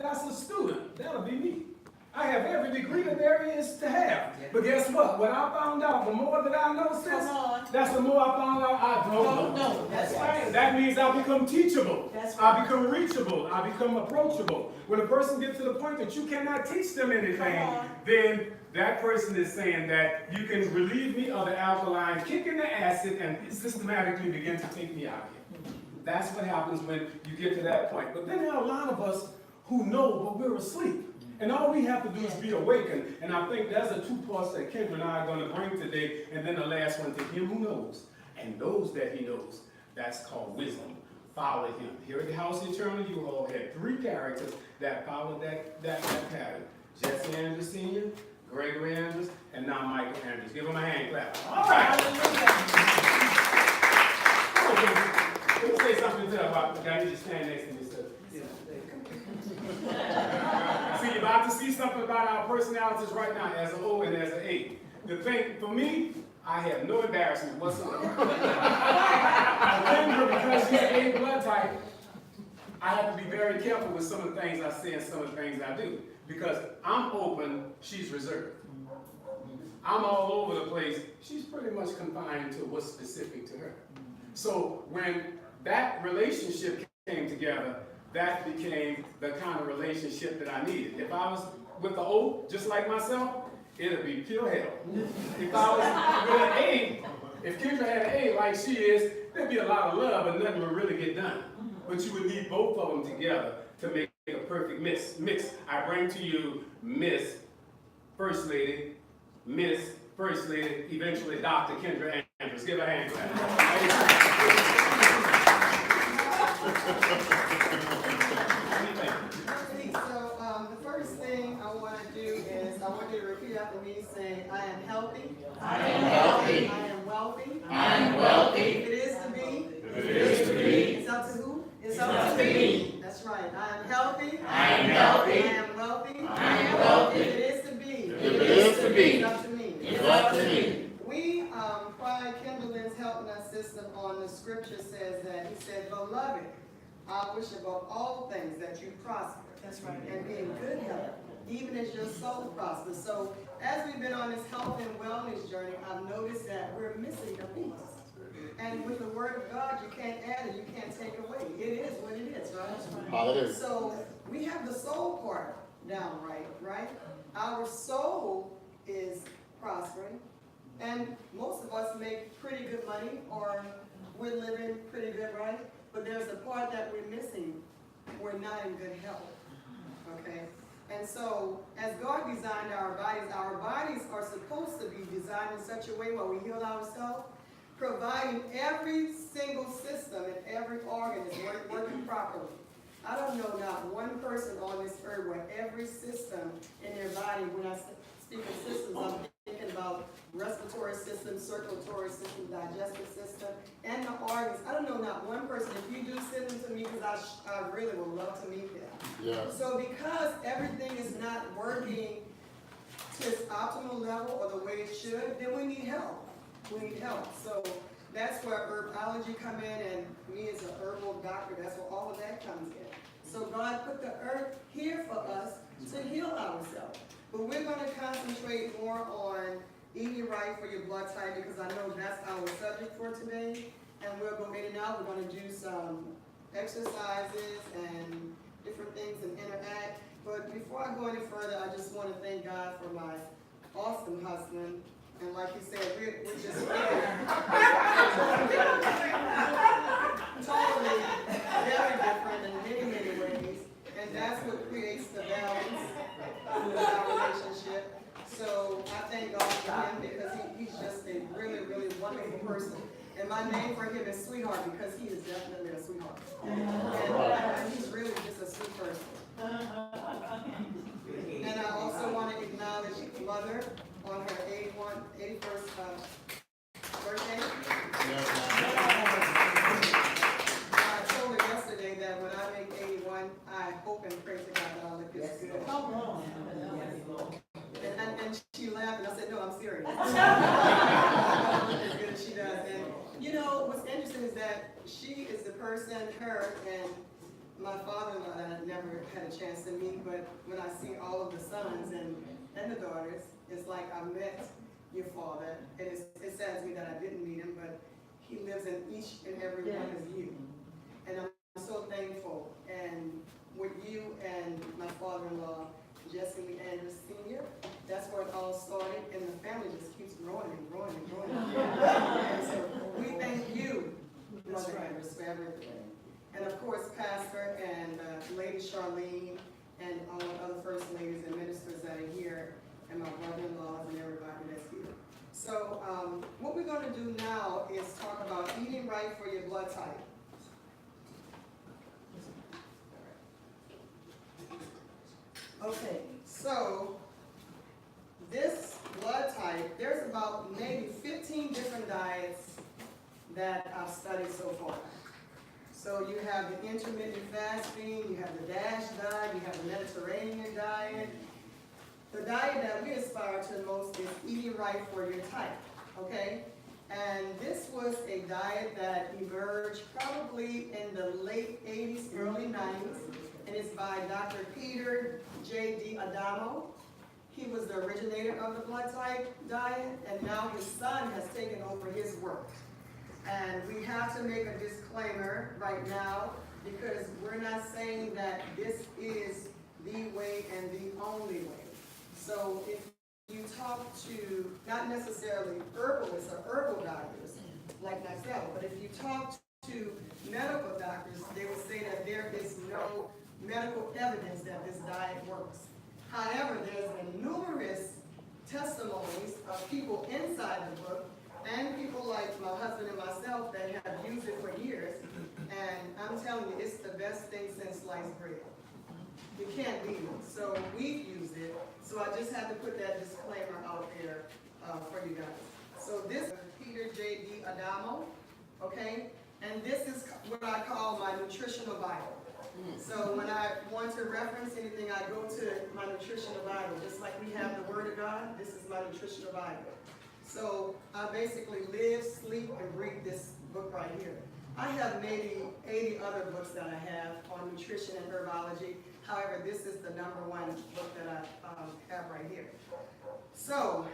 That's a student. That'll be me. I have every degree that there is to have. But guess what? What I found out, the more that I know, sis, that's the more I found out I don't know. That's right. That means I become teachable. That's right. I become reachable. I become approachable. When a person gets to the point that you cannot teach them anything, then that person is saying that you can relieve me of the alkaline, kick in the acid, and systematically begin to take me out of here. That's what happens when you get to that point. But then there are a lot of us who know, but we're asleep. And all we have to do is be awakened. And I think that's the two parts that Kendra and I are going to bring today. And then the last one, to him who knows and knows that he knows. That's called wisdom. Follow him. Here at the House Eternal, you all had three characters that followed that pattern. Jesse Andrews Sr., Gregory Andrews, and now Michael Andrews. Give him a hand clap. All right. Let me say something to about the guy who just stand next to me. See, you're about to see something about our personalities right now as an O and as an A. The thing, for me, I have no embarrassment whatsoever. Because she's A blood type, I have to be very careful with some of the things I say and some of the things I do. Because I'm open, she's reserved. I'm all over the place, she's pretty much confined to what's specific to her. So when that relationship came together, that became the kind of relationship that I needed. If I was with the O, just like myself, it'd be pure hell. If I was with an A, if Kendra had an A like she is, there'd be a lot of love and nothing would really get done. But you would need both of them together to make a perfect mix. I bring to you Miss First Lady, Miss First Lady, eventually Dr. Kendra Andrews. Give her a hand clap. So the first thing I want to do is I want you to repeat after me saying, I am healthy. I am healthy. I am wealthy. I am wealthy. If it is to be. If it is to be. It's up to who? It's up to me. That's right. I am healthy. I am healthy. I am wealthy. I am wealthy. If it is to be. If it is to be. It's up to me. It's up to me. We pride Kindleman's helping us system on the scripture says that he said, beloved, I wish above all things that you prosper. That's right. And be in good health, even as your soul prospers. So as we've been on this health and wellness journey, I've noticed that we're missing a piece. And with the word of God, you can't add it, you can't take away. It is what it is, right? Hallelujah. So we have the soul part down right? Our soul is prospering, and most of us make pretty good money, or we're living pretty good, right? But there's a part that we're missing. We're not in good health, okay? And so, as God designed our bodies are supposed to be designed in such a way where we heal ourselves, providing every single system and every organ is working properly. I don't know not one person on this earth where every system in their body, when I speak of systems, I'm thinking about respiratory system, circulatory system, digestive system, and the organs. I don't know not one person. If you do send them to me, because I really would love to meet them. Yes. So because everything is not working to its optimal level or the way it should, then we need help. We need help. So that's where herbology come in, and me as an herbal doctor, that's where all of that comes in. So God put the earth here for us to heal ourselves. But we're going to concentrate more on eating right for your blood type, because I know that's our subject for today. And we'll go in and out. We're going to do some exercises and different things and interact. But before I go any further, I just want to thank God for my awesome husband. And like you said, we're just totally very different in many, many ways. And that's what creates the balance in our relationship. So I thank God for him, because he's just a really, really wonderful person. And my name for him is Sweetheart, because he is definitely a sweetheart. And he's really just a sweet person. And I also want to acknowledge Mother on her 81st birthday. I told her yesterday that when I make 81, I hope and pray to God that I'll look this good. Come on. And she laughed, and I said, no, I'm serious. As good as she does. And you know, what's interesting is that she is the person, her and my father-in-law that I never had a chance to meet, but when I see all of the sons and the daughters, it's like I met your father. And it saddens me that I didn't meet him, but he lives in each and every one of you. And I'm so thankful. And with you and my father-in-law, Jesse Lee Andrews Sr., that's where it all started, and the family just keeps growing and growing and growing. And so we thank you, Mother Andrews, for everything. And of course, Pastor and Lady Charlene, and all the other first ladies and ministers that are here, and my brother-in-laws and everybody that's here. So what we're going to do now is talk about eating right for your blood type. Okay, so this blood type, there's about maybe 15 different diets that I've studied so far. So you have the intermittent fasting, you have the DASH diet, you have the Mediterranean diet. The diet that we aspire to the most is eating right for your type, okay? And this was a diet that emerged probably in the late 80s, early 90s, and it's by Dr. Peter J.D. Adamo. He was the originator of the blood type diet, and now his son has taken over his work. And we have to make a disclaimer right now, because we're not saying that this is the way and the only way. So if you talk to, not necessarily herbalists or herbal doctors like myself, but if you talk to medical doctors, they will say that there is no medical evidence that this diet works. However, there's been numerous testimonies of people inside the book and people like my husband and myself that have used it for years, and I'm telling you, it's the best thing since sliced bread. You can't beat it. So we've used it. So I just had to put that disclaimer out there for you guys. So this is Peter J.D. Adamo, okay? And this is what I call my nutritional Bible. So when I want to reference anything, I go to my nutritional Bible. Just like we have the Word of God, this is my nutritional Bible. So I basically live, sleep, and breathe this book right here. I have maybe 80 other books that I have on nutrition and herbology. However, this is the #1 book that I have right here. So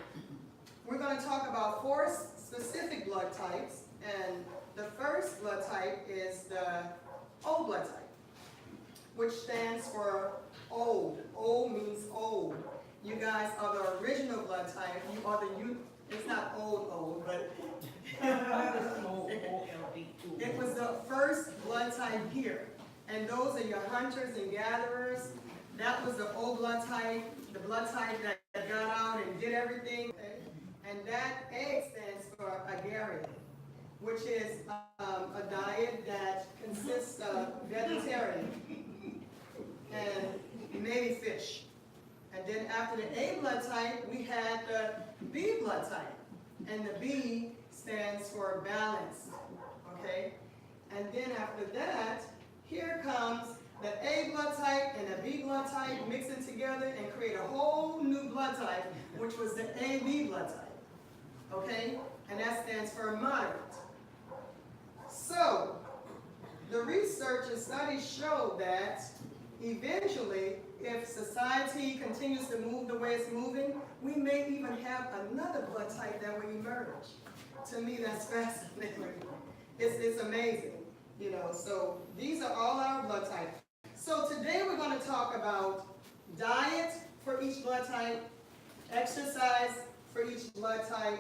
we're going to talk about 4 specific blood types. And the first blood type is the O blood type, which stands for old. O means old. You guys are the original blood type. You are the youth. It's not old, but it was the first blood type here. And those are your hunters and gatherers. That was the O blood type, the blood type that got out and did everything. And that A stands for agrarian, which is a diet that consists of vegetarian and maybe fish. And then after the A blood type, we had the B blood type. And the B stands for balanced, okay? And then after that, here comes the A blood type and the B blood type mixing together and create a whole new blood type, which was the AB blood type, okay? And that stands for moderate. So, the research and studies show that eventually, if society continues to move the way it's moving, we may even have another blood type that will emerge. To me, that's fascinating. It's amazing, you know. So these are all our blood types. So today we're going to talk about diet for each blood type, exercise for each blood type,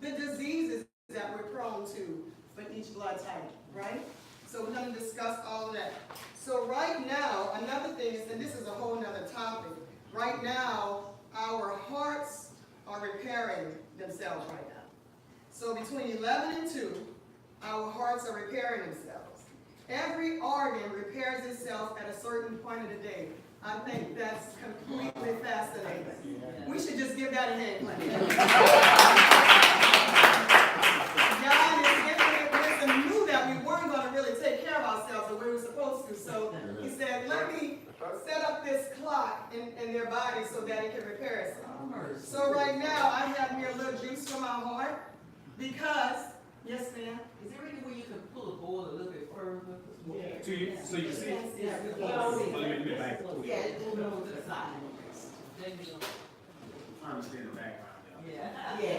the diseases that we're prone to for each blood type, right? So we're going to discuss all of that. So right now, another thing is, and this is a whole nother topic, right now, our hearts are repairing themselves right now. So between 11 and 2, our hearts are repairing themselves. Every organ repairs itself at a certain point of the day. I think that's completely fascinating. We should just give that a hand clap. God knew that we weren't going to really take care of ourselves the way we were supposed to. So he said, let me set up this clock in their body so that it can repair itself. So right now, I have me a little juice from my heart because Yes, ma'am? Is there any way you can pull the board a little bit further? Yeah. So you see? Yeah, Let me back it. yeah, it's a little to the side. Then you know. I understand the background. Yeah. Yeah.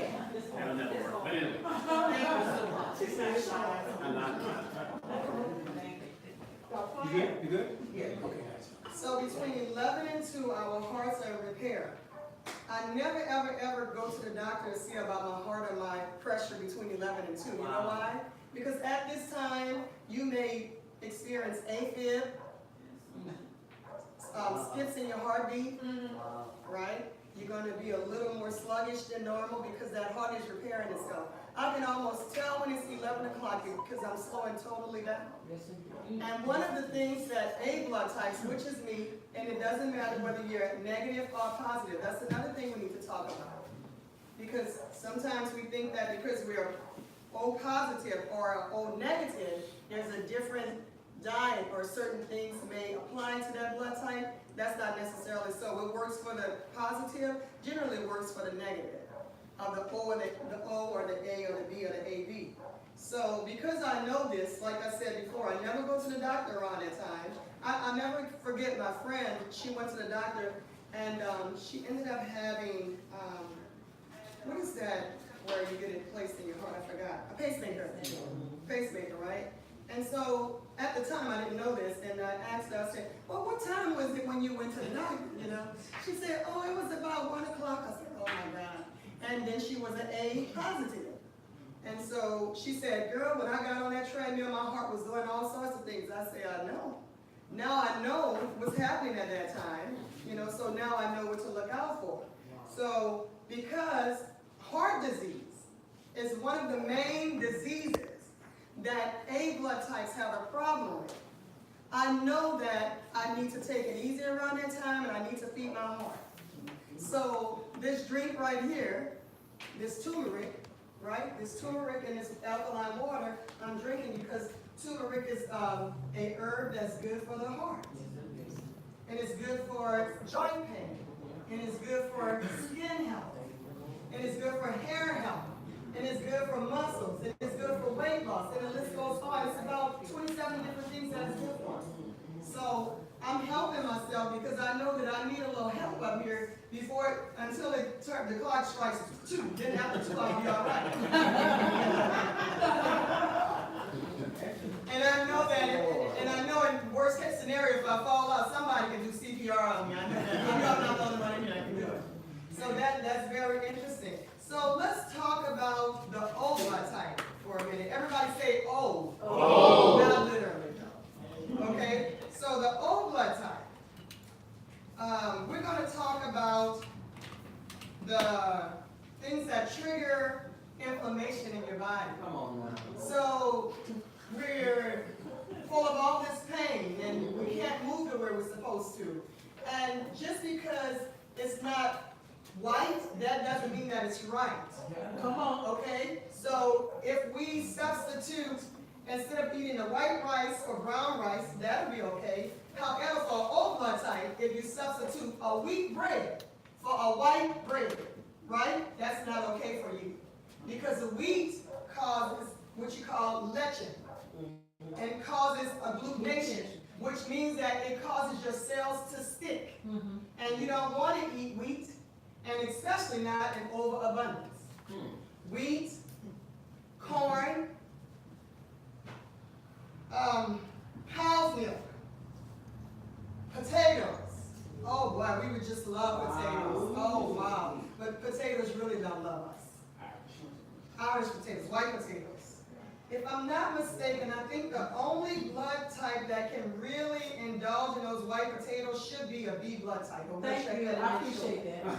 That'll never work. But anyway, Thank you so much. I'm not trying to. You good? You good? Yeah. Okay, guys. So between 11 and 2, our hearts are in repair. I never, ever, ever go to the doctor to see about my heart or my pressure between 11 and 2. You know why? Because at this time, you may experience AFib, skips in your heartbeat, right? You're going to be a little more sluggish than normal because that heart is repairing itself. I can almost tell when it's 11 o'clock because I'm slowing totally down. And one of the things that A blood types, which is me, and it doesn't matter whether you're negative or positive, that's another thing we need to talk about. Because sometimes we think that because we're O positive or O negative, there's a different diet or certain things may apply to that blood type. That's not necessarily so. What works for the positive generally works for the negative of the O or the O or the A or the B or the AB. So because I know this, like I said before, I never go to the doctor around that time. I never forget my friend. She went to the doctor and she ended up having, what is that where you get it placed in your heart? I forgot. A pacemaker. Pacemaker, right? And so at the time I didn't know this, and I asked her, I said, well, what time was it when you went to the doctor, you know? She said, oh, it was about 1 o'clock. I said, oh my God. And then she was an A positive. And so she said, girl, when I got on that treadmill, my heart was doing all sorts of things. I said, I know. Now I know what's happening at that time, you know, so now I know what to look out for. So because heart disease is one of the main diseases that A blood types have a problem with, I know that I need to take it easy around that time and I need to feed my heart. So this drink right here, this turmeric, right? This turmeric and this alkaline water, I'm drinking because turmeric is a herb that's good for the heart. And it's good for joint pain. And it's good for skin health. And it's good for hair health. And it's good for muscles. And it's good for weight loss. And the list goes on. It's about 27 different things that it's good for. So I'm helping myself because I know that I need a little help up here until the clock strikes 2. Then after 2, I'll be all right. And I know in worst case scenario, if I fall out, somebody can do CPR on me. I know that. I'm not the only one here that can do it. So that's very interesting. So let's talk about the O blood type for a minute. Everybody say O. O. Not literally. Okay? So the O blood type. We're going to talk about the things that trigger inflammation in your body. Come on now. So we're full of all this pain and we can't move to where we're supposed to. And just because it's not white, that doesn't mean that it's right. Come on. Okay? So if we substitute, instead of eating the white rice or brown rice, that'll be okay. However, for O blood type, if you substitute a wheat bread for a white bread, right? That's not okay for you. Because the wheat causes what you call lectin and causes agglutination, which means that it causes your cells to stick. And you don't want to eat wheat, and especially not in overabundance. Wheat, corn, cow's milk, potatoes. Oh boy, we would just love potatoes. Oh wow. But potatoes really don't love us. Irish potatoes, white potatoes. If I'm not mistaken, I think the only blood type that can really indulge in those white potatoes should be a B blood type. But we'll Thank check you. that I and make sure. appreciate that.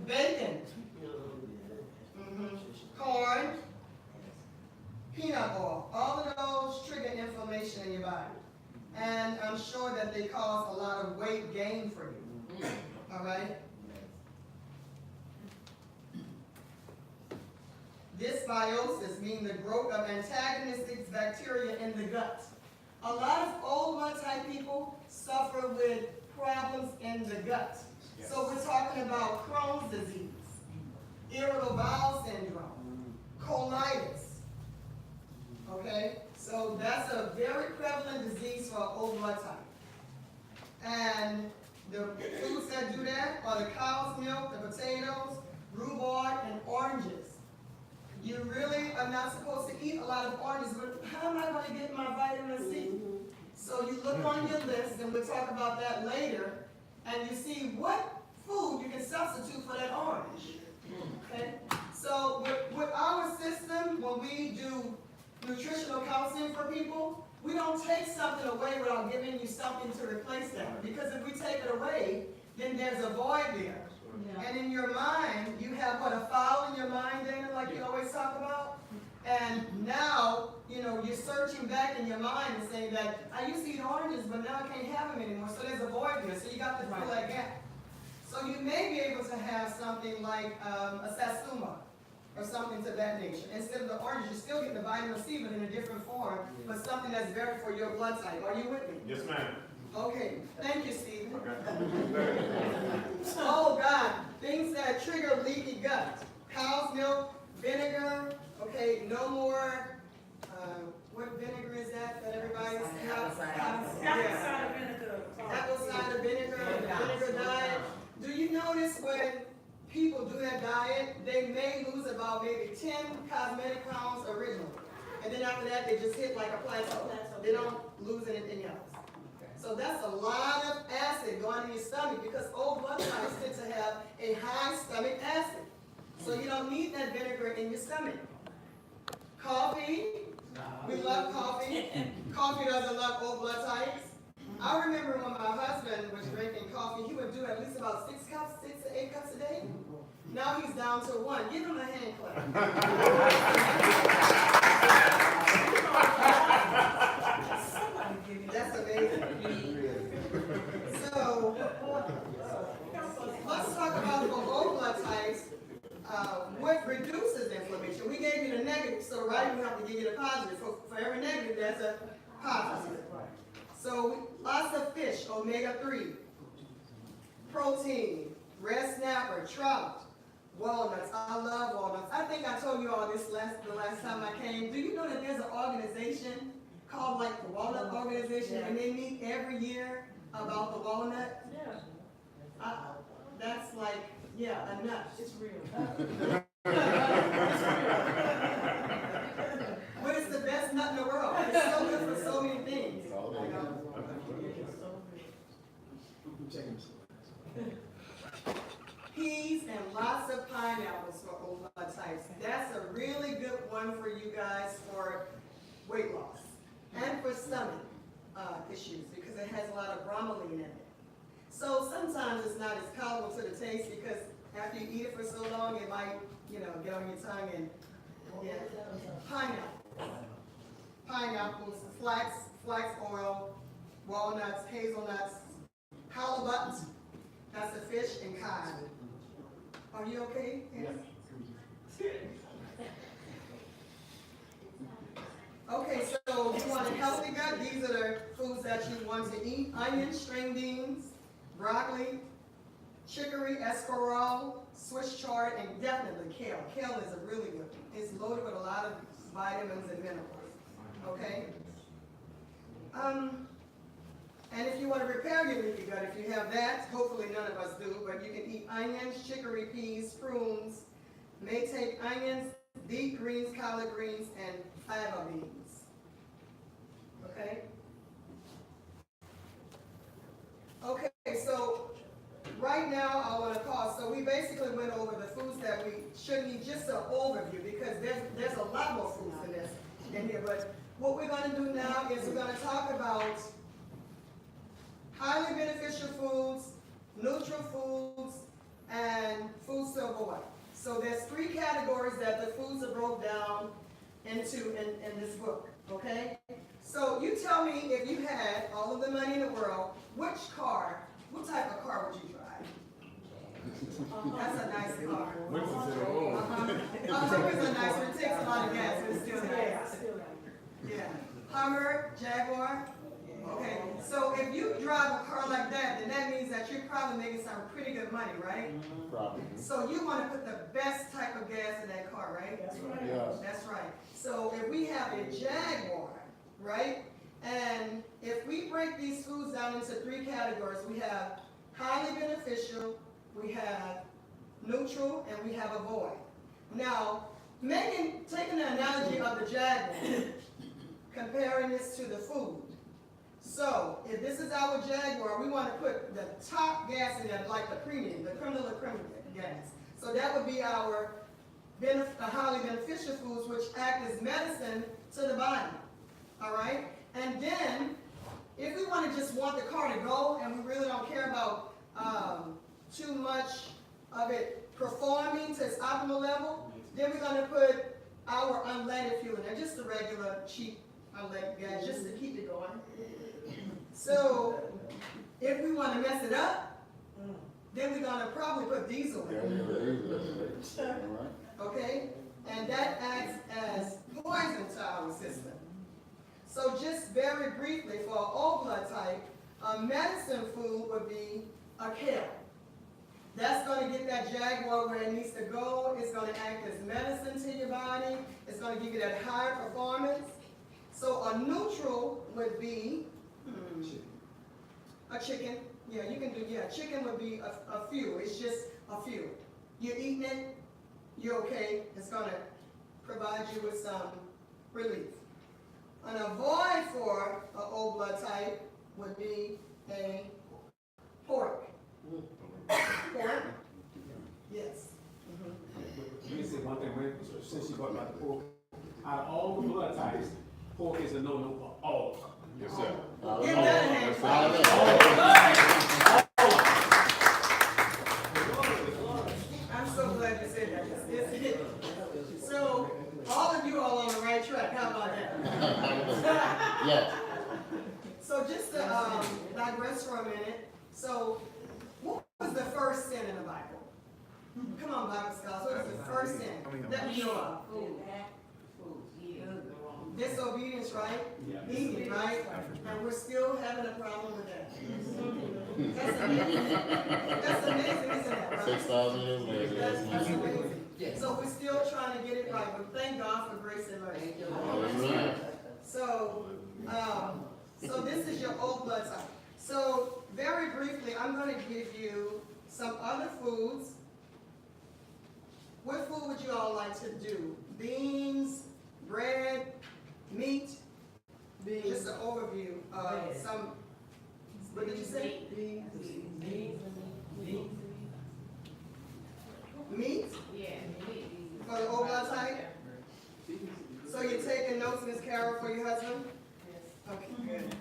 Bacon, corn, peanut oil. All of those trigger inflammation in your body. And I'm sure that they cause a lot of weight gain for you. All right? Dysbiosis means the growth of antagonistic bacteria in the gut. A lot of O blood type people suffer with problems in the gut. So we're talking about Crohn's disease, irritable bowel syndrome, colitis. Okay, so that's a very prevalent disease for old blood type. And the foods that do that are the cow's milk, the potatoes, rhubarb, and oranges. You really are not supposed to eat a lot of oranges, but how am I going to get my vitamin C? So you look on your list, and we'll talk about that later, and you see what food you can substitute for that orange. Okay? So with our system, when we do nutritional counseling for people, we don't take something away without giving you something to replace that. Because if we take it away, then there's a void there. And in your mind, you have what, a file in your mind, Dana, like you always talk about? And now, you know, you're searching back in your mind and saying that, I used to eat oranges, but now I can't have them anymore, so there's a void there, so you got to fill that gap. So you may be able to have something like a satsuma, or something to that nature. Instead of the orange, you still get the vitamin C, but in a different form, but something that's better for your blood type. Are you with me? Yes, ma'am. Okay, thank you, Stephen. Okay. Oh, God, things that trigger leaky gut. Cow's milk, vinegar, okay, no more, what vinegar is that everybody's? Apple Yeah. Apple cider vinegar, the vinegar diet. Do you notice when people do that diet, they may lose about maybe 10 cosmetic pounds originally. And then after that, they just hit like a plateau. They don't lose anything else. So that's a lot of acid going in your stomach because old blood types tend to have a high stomach acid. So you don't need that vinegar in your stomach. Coffee, we love coffee. Coffee doesn't love old blood types. I remember when my husband was drinking coffee, he would do at least about 6 to 8 cups a day. Now he's down to 1. Give him a hand clap. That's amazing. So, let's talk about the old blood types. What reduces inflammation? We gave you the negative, so right, we have to give you the positive. For every negative, there's a positive. So, lots of fish, omega-3, protein, red snapper, trout, walnuts. I love walnuts. I think I told you all this the last time I came. Do you know that there's an organization called like the Walnut Organization, and they meet every year about the walnut? Yeah. That's like, yeah, a nut. It's real. But it's the best nut in the world. It's so good for so many things. Peas and lots of pineapples for old blood types. That's a really good one for you guys for weight loss and for stomach issues because it has a lot of bromelain in it. So sometimes it's not as palatable to the taste because after you eat it for so long, it might, you know, get on your tongue and, yeah. Pineapples, flax oil, walnuts, hazelnuts, halibut, that's a fish, and cod. Are you okay? Yes. Okay, so you want a healthy gut, these are the foods that you want to eat. Onion, string beans, broccoli, chicory, escarole, Swiss chard, and definitely kale. Kale is a really good one. It's loaded with a lot of vitamins and minerals. Okay? And if you want to repair your leaky gut, if you have that, hopefully none of us do, but you can eat onions, chicory peas, prunes, may take onions, beet greens, collard greens, and fava beans. Okay? Okay, so right now I want to pause. So we basically went over the foods that we shouldn't eat, just an overview, because there's a lot more foods in here. But what we're going to do now is we're going to talk about highly beneficial foods, neutral foods, and foods to avoid. So there's 3 categories that the foods are broke down into in this book, okay? So you tell me, if you had all of the money in the world, what type of car would you drive? That's a nice car. Hummer is a nice one. It takes a lot of gas, but it's still nice. Yeah. Hummer, Jaguar. Okay, so if you drive a car like that, then that means that you're probably making some pretty good money, right? Probably. So you wanna put the best type of gas in that car, right? That's right. Yes. That's right. So if we have a Jaguar, right? And if we break these foods down into 3 categories, we have highly beneficial, we have neutral, and we have avoid. Now, taking the analogy of the Jaguar, comparing this to the food. So, if this is our Jaguar, we want to put the top gas in there, like the premium, the criminal gas. So that would be our highly beneficial foods, which act as medicine to the body. All right? And then, if we just want the car to go, and we really don't care about too much of it performing to its optimal level, then we're going to put our unleaded fuel in there, just the regular cheap unleaded gas, just to keep it going. So, if we want to mess it up, then we're going to probably put diesel in Yeah, it. All right. Okay? And that acts as poison to our system. So just very briefly, for an O blood type, a medicine food would be a kale. That's going to get that Jaguar where it needs to go. It's going to act as medicine to your body. It's going to give you that higher performance. So a neutral would be a chicken. Yeah, you can do, chicken would be a fuel. It's just a fuel. You're eating it, you're okay. It's going to provide you with some relief. An avoid for an O blood type would be a pork. Pork? Yes. Let me say one thing, since you brought about the pork. Out of all the blood types, pork is a no-no for all. Yes, sir. Give that a hand. I'm so glad you said that. So, all of you are on the right track. How about that? Yes. So just to digress for a minute. So, what was the first sin in the Bible? Come on, Bible scholars. What was the first sin? Let me know of. Disobedience, right? Eating, right? And we're still having a problem with that. That's amazing. That's amazing, isn't it? Right? 6,000 years later. That's amazing. So we're still trying to get it right, but thank God for grace and mercy. Hallelujah. So, so this is your O blood type. So very briefly, I'm going to give you some other foods. What food would you all like to do? Beans, bread, meat? Just an overview of some. What did you say? Meat? For the O blood type? So you're taking notes, Ms. Carol, for your husband? Okay, good.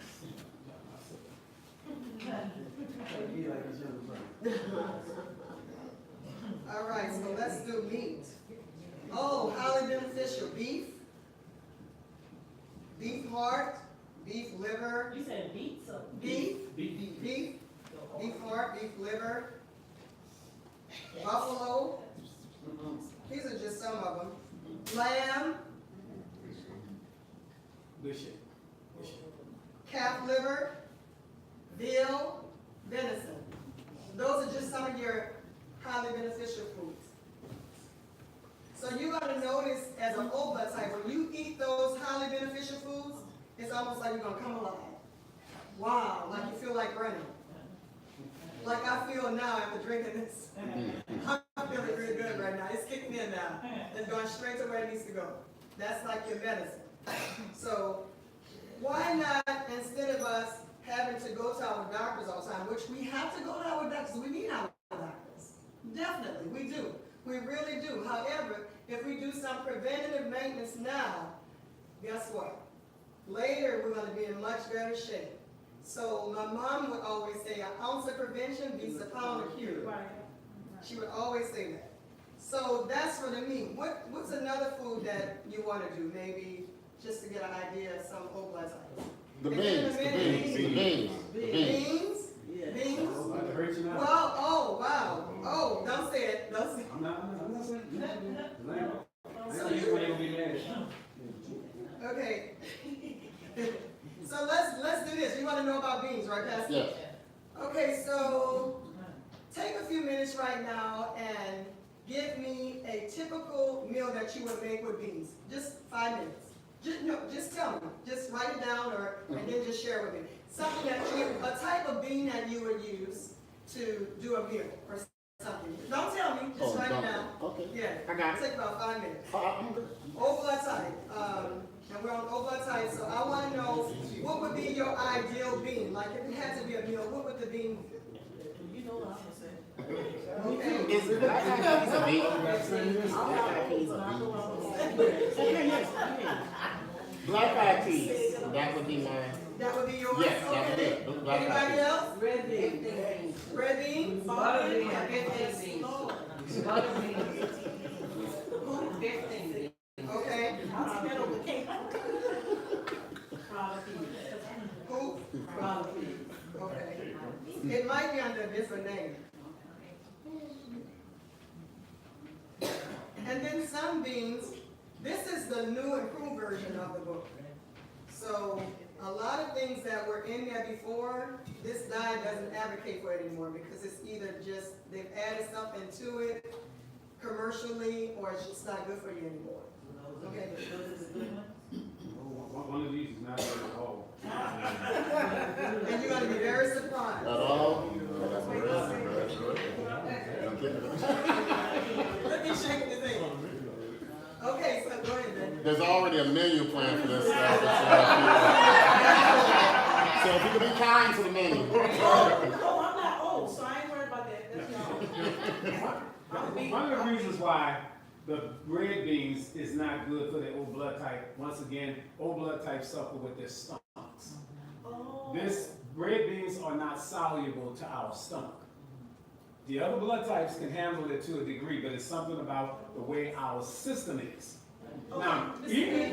All right, so let's do meat. Oh, highly beneficial. Beef, beef heart, beef liver, You said beef, so. beef, beef heart, beef liver, buffalo. These are just some of them. Lamb, Good shit. Good shit. calf liver, veal, venison. Those are just some of your highly beneficial foods. So you're going to notice as an O blood type, when you eat those highly beneficial foods, it's almost like you're going to come alive. Wow, like you feel like running. Like I feel now after drinking this. I'm feeling really good right now. It's kicking in now. It's going straight to where it needs to go. That's like your medicine. So why not, instead of us having to go to our doctors all the time, which we have to go to our doctors, we need our doctors. Definitely, we do. We really do. However, if we do some preventative maintenance now, guess what? Later, we're going to be in much better shape. So my mom would always say, an ounce of prevention beats a pound of cure. She would always say that. So that's for the meat. What's another food that you want to do? Maybe just to get an idea of some O blood types. The beans. Beans? Beans? About to hurt you now. Well, oh, wow. Oh, don't say it. Don't say it. I'm not saying that. So You ain't gonna be mad. Okay. So let's do this. You wanna know about beans, right, Pastor? Yes. Okay, so take a few minutes right now and give me a typical meal that you would make with beans. Just 5 minutes. Just tell me. Just write it down and then just share with me. Something a type of bean that you would use to do a meal or something. Don't tell me, just write it down. Okay. Yeah. I got it. Take about 5 minutes. I'm good. O blood type, and we're on O blood type, so I wanna know what would be your ideal bean? Like if it had to be a meal, what would the bean? You know what I'm gonna say. Okay. Is it black eyed peas a bean? Black eyed peas are Black eyed peas, that would be mine. That would be yours? Yes, that would be Okay. it. Black eyed Anybody peas. else? red beans. Red beans? Butter beans. Butter beans. Okay. I'll get on the cake. Who? Collard peas. Okay. It might be under a different name. And then some beans, this is the new improved version of the book. So a lot of things that were in there before, this diet doesn't advocate for it anymore because it's either just, they've added something to it commercially or it's just not good for you anymore. Okay. One of these is not good at all. And you're gonna be very surprised. At all? Look at shaking his head. Okay, so go ahead then. There's already a menu plan for this stuff. So if you could be kind to the menu. Oh, I'm not old, so I ain't worried about that. That's y'all. One of the reasons why the red beans is not good for the O blood type, once again, O blood type suffer with their stomachs. Oh. This red beans are not soluble to our stomach. The other blood types can handle it to a degree, but it's something about the way our system is. Now, eating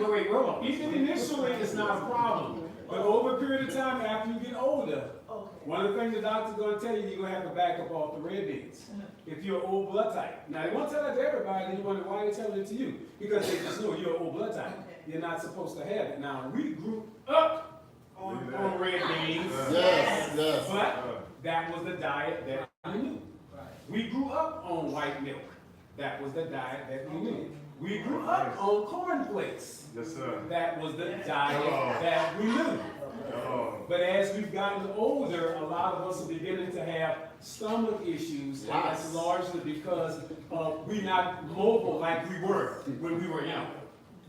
initially is not a problem, but over a period of time, after you get older, Okay. one of the things the doctor's gonna tell you, you're gonna have to back up off the red beans. If you're an O blood type. Now, they won't tell that to everybody, and you wonder why they're telling it to you. Because they just know you're an O blood type. You're not supposed to have it. Now, we grew up on red beans. Yes, yes. But that was the diet that we knew. We grew up on white milk. That was the diet that we knew. We grew up on cornflakes. Yes, sir. That was the diet that we knew. But as we've gotten older, a lot of us are beginning to have stomach issues, and that's largely because we're not mobile like we were when we were young.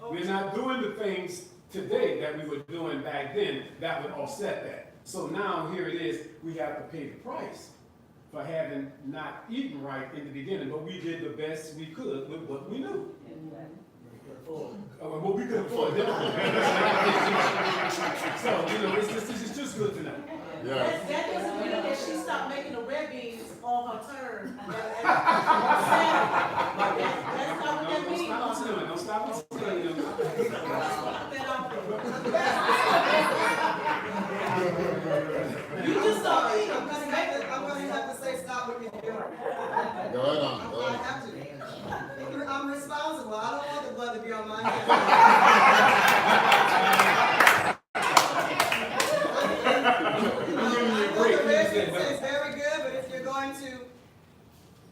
We're not doing the things today that we were doing back then that would offset that. So now here it is, we have to pay the price for having not eaten right in the beginning, but we did the best we could with what we knew. What we could afford. So, it's just good to know. Yes. That doesn't mean that she stopped making the red beans on her turn. That's not what that means. Don't stop us doing it. Put that out there. You just stop eating. I'm gonna have to say stop what you're doing. Go ahead on, go I ahead. have to. I'm responsible. I don't want the blood to be on my hands. The red beans is very good, but if you're going to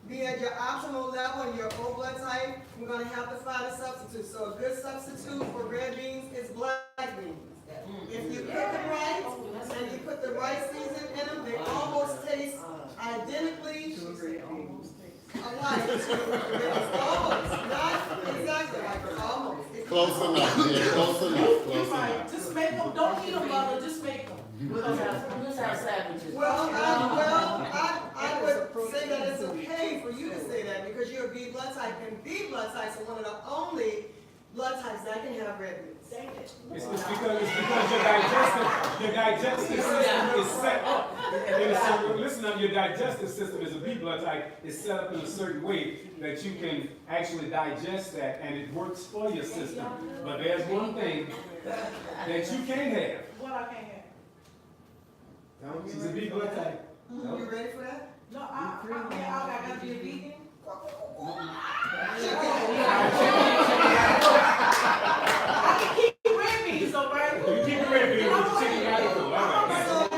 be at your optimal level, your O blood type, we're gonna have to find a substitute. So a good substitute for red beans is black beans. If you cook them right, and you put the right season in them, they almost taste identically alike. It's almost, not exactly like, but almost. It's Close enough, yeah, close enough, close Right, enough. just make them, don't eat them, mother, just make them. Well, I would say that it's okay for you to say that because you're a B blood type, and B blood types are one of the only blood types that can have red meat. It's because your digestive system is set up in a certain, listen up, your digestive system is a B blood type, is set up in a certain way that you can actually digest that and it works for your system. But there's one thing that you can't have. What I can't have? She's a B blood type. You ready for that? No, I gotta be a vegan. I can keep red beans, though, right? You keep it red beans with the chicken radical, all right.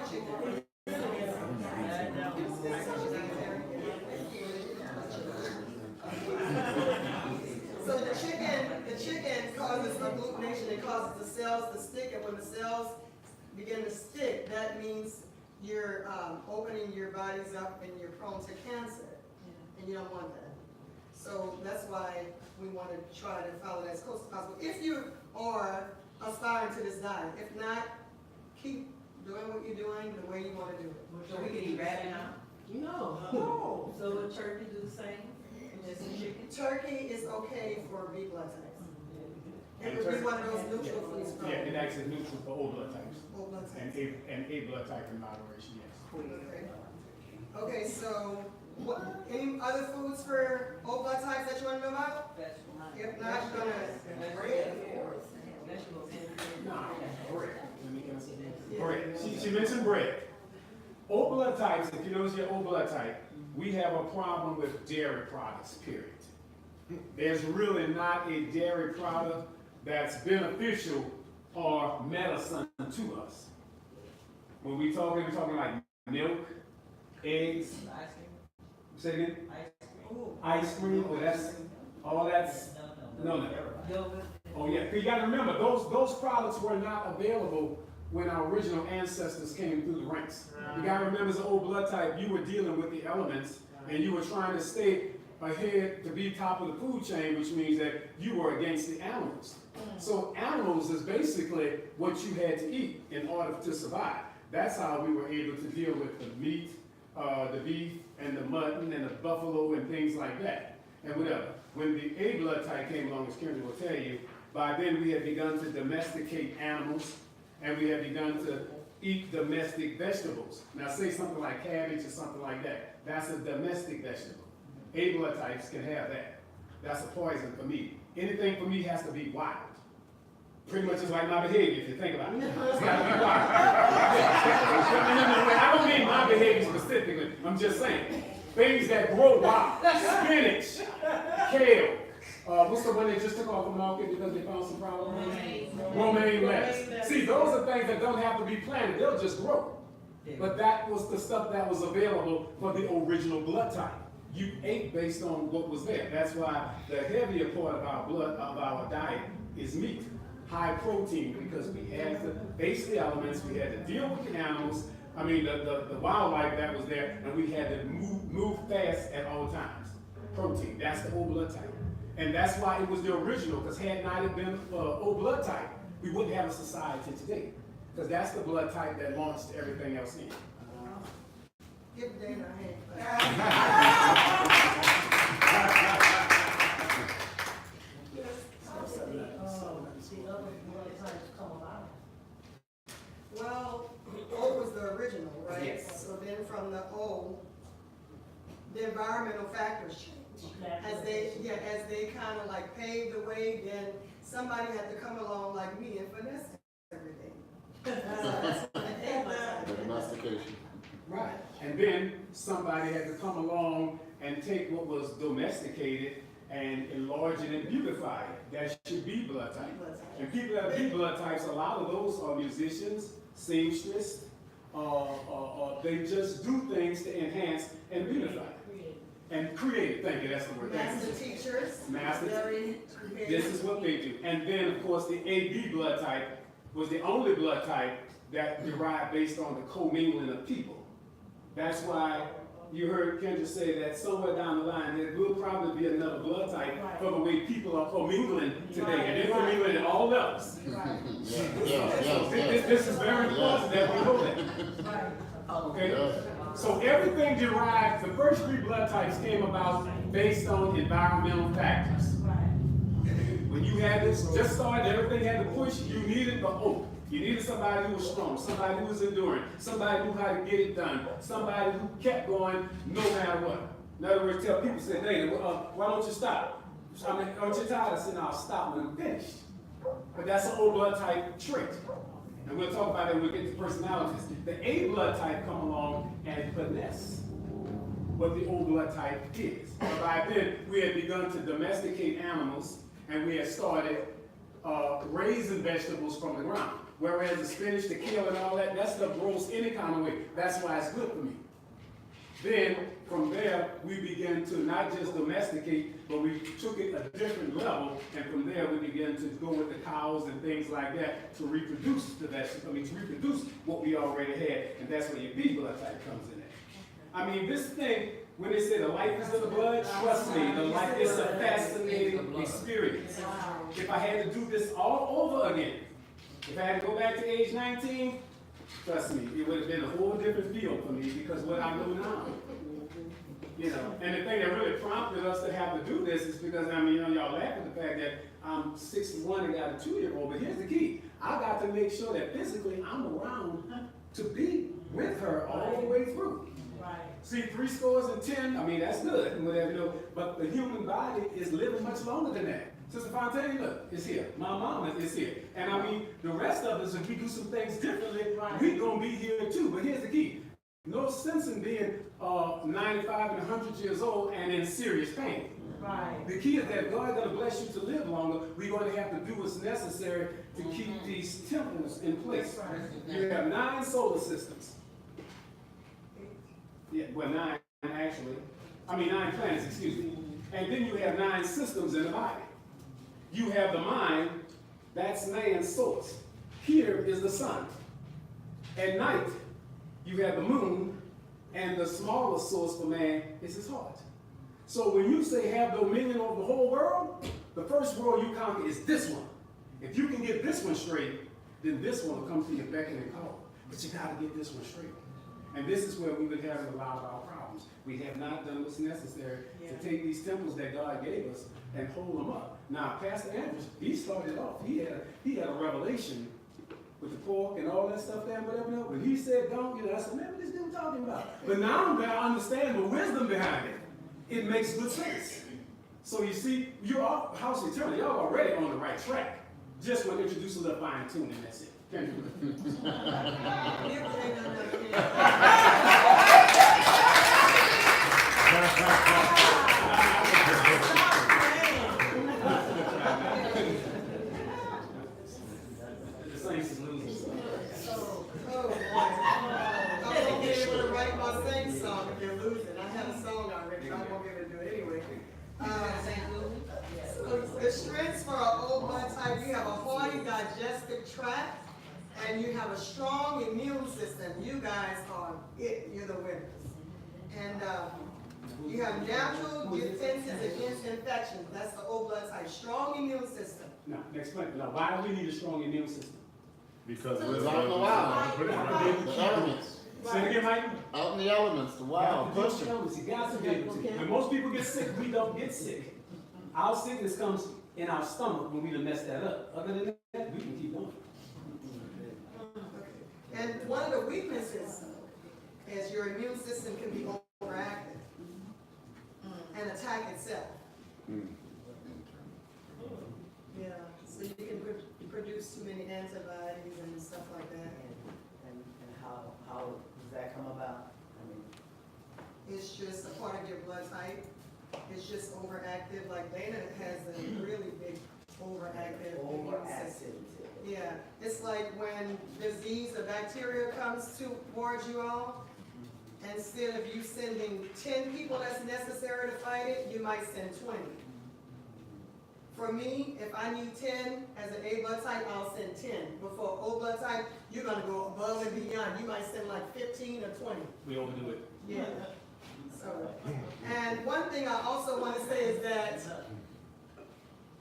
chicken. So the chicken causes agglutination, it causes the cells to stick, and when the cells begin to stick, that means you're opening your bodies up and you're prone to cancer, and you don't want that. So that's why we want to try to follow that as close as possible. If you are aspiring to this diet, if not, keep doing what you're doing the way you want to do it. So we can eat rabbit now? No. So will turkey do the same? Just the chicken? Turkey is okay for B blood types. It would be one of those neutral foods for Yeah, it acts as neutral for O blood types. O blood And types. A blood type in moderation, yes. Okay, so any other foods for O blood types that you want to know about? If not, you're gonna. No, bread. Let me answer that. Bread. She mentioned bread. O blood types, if you notice your O blood type, we have a problem with dairy products, period. There's really not a dairy product that's beneficial or medicine to us. When we're talking like milk, eggs, say it again? Ice cream, no. Oh yeah, you gotta remember, those products were not available when our original ancestors came through the ranks. You gotta remember, as an old blood type, you were dealing with the elements, and you were trying to stay ahead to be top of the food chain, which means that you were against the animals. So animals is basically what you had to eat in order to survive. That's how we were able to deal with the meat, the beef, and the mutton, and the buffalo, and things like that, and whatever. When the A blood type came along, as Kendra will tell you, by then we had begun to domesticate animals, and we had begun to eat domestic vegetables. Now say something like cabbage or something like that. That's a domestic vegetable. A blood types can have that. That's a poison for me. Anything for me has to be wild. Pretty much is like my behavior, if you think about it. It's gotta be wild. I don't mean my behavior specifically. I'm just saying. Things that grow wild. Spinach, kale. What's the one they just took off the market because they found some problem? Romaine lettuce. See, those are things that don't have to be planted. They'll just grow. But that was the stuff that was available for the original blood type. You ate based on what was there. That's why the heavier part of our blood, of our diet, is meat. High protein, because we had to base the elements, we had to deal with the animals, the wildlife that was there, and we had to move fast at all times. Protein, that's the O blood type. And that's why it was the original, because had not it been for O blood type, we wouldn't have a society today. Because that's the blood type that launched everything else in. Give Dana a hand. Well, O was the original, right? Yes. So then from the O, the environmental factors change. As they kind of like paved the way, then somebody had to come along like me and finesse everything. The domestication. Right. And then somebody had to come along and take what was domesticated and enlarge it and beautify it. That should be blood type. And people that be blood types, a lot of those are musicians, seamstress, they just do things to enhance and beautify it. And create, thank you, that's the word. Master teachers. Very creative. This is what they do. And then, of course, the AB blood type was the only blood type that derived based on the commingling of people. That's why you heard Kendra say that somewhere down the line, there will probably be another blood type for the way people are commingling today. And they're commingling at all levels. This is very important that we know that. Okay? So everything derived, the first three blood types came about based on environmental factors. When you had this, just started, everything had to push, you needed the hope. You needed somebody who was strong, somebody who was enduring, somebody who knew how to get it done, somebody who kept going no matter what. In other words, tell people, say, hey, why don't you stop? Aren't you tired of saying, I'll stop when I'm finished? But that's an O blood type trait. And we'll talk about it when we get to personalities. The A blood type come along and finesse what the O blood type is. But by then, we had begun to domesticate animals, and we had started raising vegetables from the ground. Whereas the spinach, the kale and all that stuff grows any kind of way. That's why it's good for me. Then, from there, we began to not just domesticate, but we took it a different level, and from there, we began to go with the cows and things like that to reproduce the vegetables, to reproduce what we already had, and that's where your bee blood type comes in at. I mean, this thing, when they say the life is in the blood, trust me, the life is a fascinating experience. If I had to do this all over again, if I had to go back to age 19, trust me, it would have been a whole different feel for me because what I know now. You know, and the thing that really prompted us to have to do this is because, I mean, you know, y'all laugh at the fact that I'm 61 and got a 2-year-old, but here's the key. I got to make sure that physically I'm around to be with her all the way through. Right. See, 70 I mean, that's good, and whatever, you know, but the human body is living much longer than that. Sister Fontaine, look, is here. My mama is here. And I mean, the rest of us, if we do some things differently, we're going to be here too. But here's the key. No sense in being 95 and 100 years old and in serious pain. Right. The key is that God is going to bless you to live longer. We're going to have to do what's necessary to keep these temples in place. Right. You have 9 solar systems. Yeah, well, 9 actually. I mean 9 planets, excuse me. And then you have 9 systems in the body. You have the mind, that's man's source. Here is the sun. At night, you have the moon, and the smallest source for man is his heart. So when you say have dominion over the whole world, the first world you conquer is this one. If you can get this one straight, then this one will come to your beck and call. But you got to get this one straight. And this is where we would have a lot of our problems. We have not done what's necessary to take these temples that God gave us and hold them up. Now, Pastor Andrews, he started off. He had a revelation with the pork and all that stuff there, whatever. When he said don't, you know, I said, man, what is this dude talking about? But now I'm going to understand the wisdom behind it. It makes good sense. So you see, you're all house eternal. Y'all already on the right track. Just want to introduce a little fine tuning. That's it. Thank you. The Saints is losing. Oh, boy. I won't be able to write my sing song if you're losing. I have a song already, but I won't be able to do it anyway. So the strengths for an old blood type, you have a hardy digestive tract, and you have a strong immune system. You guys are it. You're the winners. And you have natural defenses against infections. That's the old blood type. Strong immune system. Now, next question. Now, why do we need a strong immune system? Because It's we're out in the wild. Right. The elements. Say it again, Mike. Out in the elements, the wild, You pushing. got to be able to. When most people get sick, we don't get sick. Our sickness comes in our stomach when we done mess that up. Other than that, we can keep going. And one of the weaknesses is your immune system can be overactive and attack itself. Yeah, so you can produce too many antibodies and stuff like that. And how does that come about? I mean, It's just a part of your blood type. It's just overactive. Like Dana has a really big overactive immune system. overactivity. Yeah, it's like when disease or bacteria comes towards you all, instead of you sending 10 people that's necessary to fight it, you might send 20. For me, if I need 10 as an A blood type, I'll send 10. But for O blood type, you're gonna go above and beyond. You might send like 15 or 20. We overdo it. Yeah. So, and one thing I also want to say is that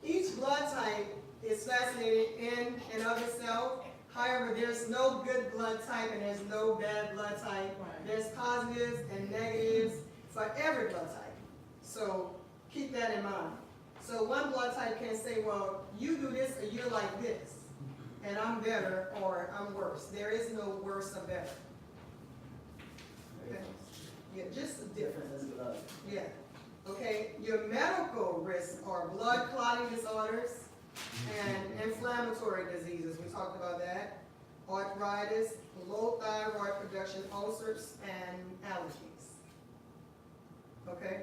each blood type is fascinating in and of itself. However, there's no good blood type and there's no bad blood type. There's positives and negatives for every blood type. So keep that in mind. So one blood type can say, well, you do this or you're like this, and I'm better or I'm worse. There is no worse or better. Okay. Yeah, just a difference. Yeah. Okay. Your medical risks are blood clotting disorders and inflammatory diseases. We talked about that. Arthritis, low thyroid production, ulcers, and allergies. Okay.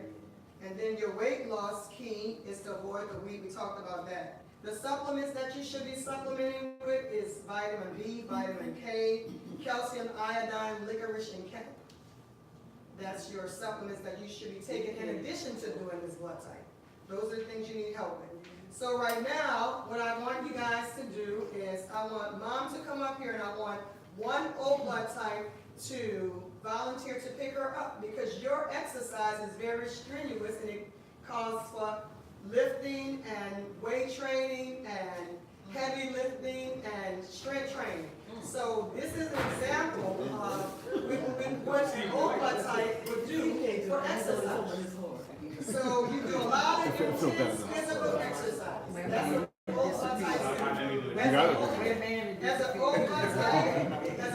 And then your weight loss key is to avoid the wheat. We talked about that. The supplements that you should be supplementing with is vitamin B, vitamin K, calcium, iodine, licorice, and kelp. That's your supplements that you should be taking in addition to doing this blood type. Those are the things you need help with. So right now, what I want you guys to do is I want Mom to come up here and I want one O blood type to volunteer to pick her up because your exercise is very strenuous and it calls for lifting and weight training and heavy lifting and strength training. So this is an example of what an O blood type would do for exercise. So you do a lot of intense physical exercise. That's an O blood type. As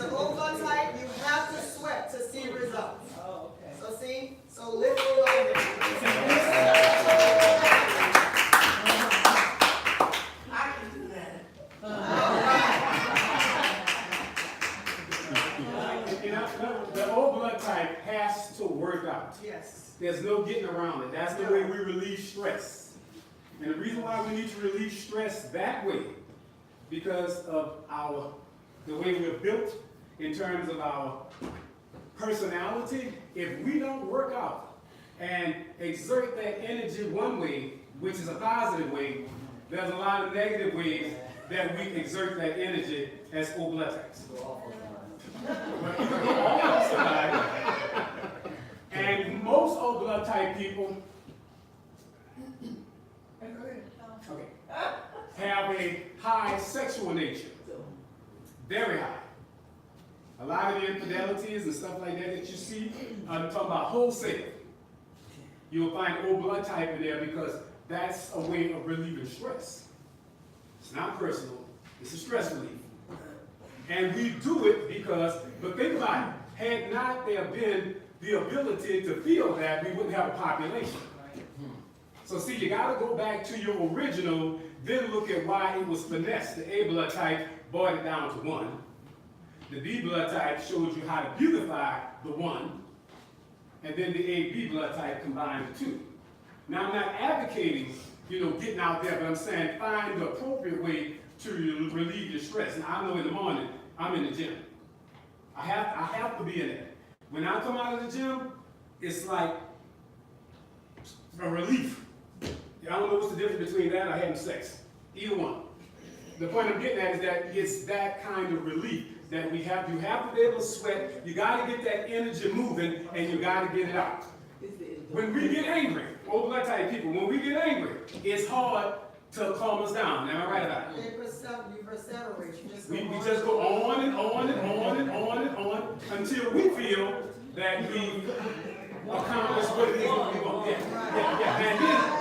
an O blood type, you have to sweat to see results. Oh, okay. So see, so lift your leg. I can do that. The O blood type has to work out. Yes. There's no getting around it. That's the way we relieve stress. And the reason why we need to relieve stress that way, because of the way we're built in terms of our personality, if we don't work out and exert that energy one way, which is a positive way, there's a lot of negative ways that we exert that energy as O blood types. But you can go all outside, and most O blood type people have a high sexual nature, very high. A lot of the infidelities and stuff like that that you see, I'm talking about wholesale. You'll find O blood type in there because that's a way of relieving stress. It's not personal, it's a stress relief. And we do it because, but think about it, had not there been the ability to feel that, we wouldn't have a population. So see, you gotta go back to your original, then look at why it was finessed. The A blood type brought it down to 1. The B blood type showed you how to beautify the 1. And then the AB blood type combined the 2. Now I'm not advocating, getting out there, but I'm saying find the appropriate way to relieve your stress. Now I know in the morning, I'm in the gym. I have to be in there. When I come out of the gym, it's like a relief. I don't know what's the difference between that or having sex. Either one. The point I'm getting at is that it's that kind of relief that you have to be able to sweat. You got to get that energy moving, and you got to get it out. When we get angry, O blood type people, when we get angry, it's hard to calm us down. Am I right about it? You perseverate. We just go on and on and on and on and on until we feel that we accomplish what it is that we want. Yeah.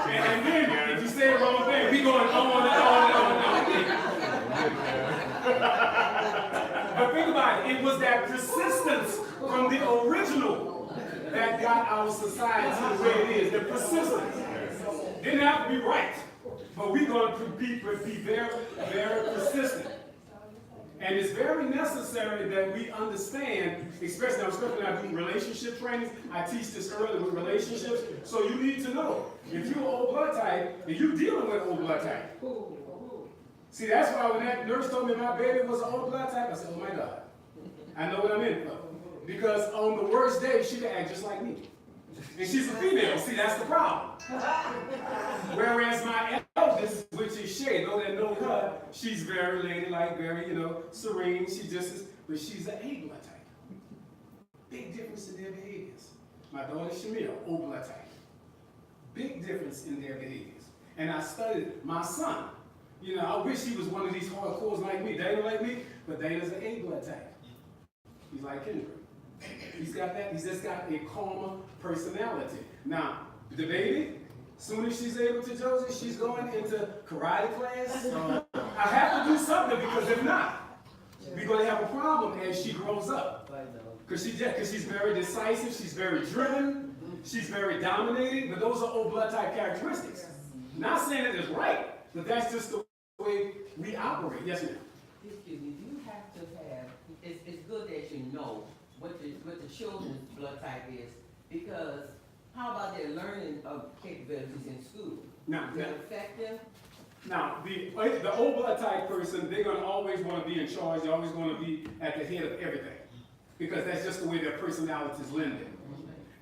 And then if you say the wrong thing, we going on and on and on and on. But think about it. It was that persistence from the original that got our society the way it is. The persistence. Didn't have to be right. But we're going to be very, very persistent. And it's very necessary that we understand, especially when I do relationship trainings, I teach this early with relationships, so you need to know, if you're O blood type, and you're dealing with O blood type. See, that's why when that nurse told me my baby was an O blood type, I said, oh my God, I know what I'm in for. Because on the worst day, she could act just like me. And she's a female. See, that's the problem. Whereas my eldest, which is Shay, though that know her, she's very ladylike, very, serene. She just is, but she's an A blood type. Big difference in their behaviors. My daughter Shamil, O blood type. Big difference in their behaviors. And I studied my son. I wish he was one of these hardcores like me. Dana like me, but Dana's an A blood type. He's like Kendra. He's just got a calmer personality. Now, the baby, soon as she's able to Josie, she's going into karate class. I have to do something because if not, we're going to have a problem as she grows up. Because she's very decisive, she's very driven, she's very dominating, but those are O blood type characteristics. Not saying that it's right, but that's just the way we operate. Yes, ma'am. Excuse me, do you have to have, it's good that you know what the children's blood type is, because how about their learning of capabilities in school? No, Does it affect them? Now, the old blood type person, they're gonna always wanna be in charge, they're always gonna be at the head of everything. Because that's just the way their personality is lending.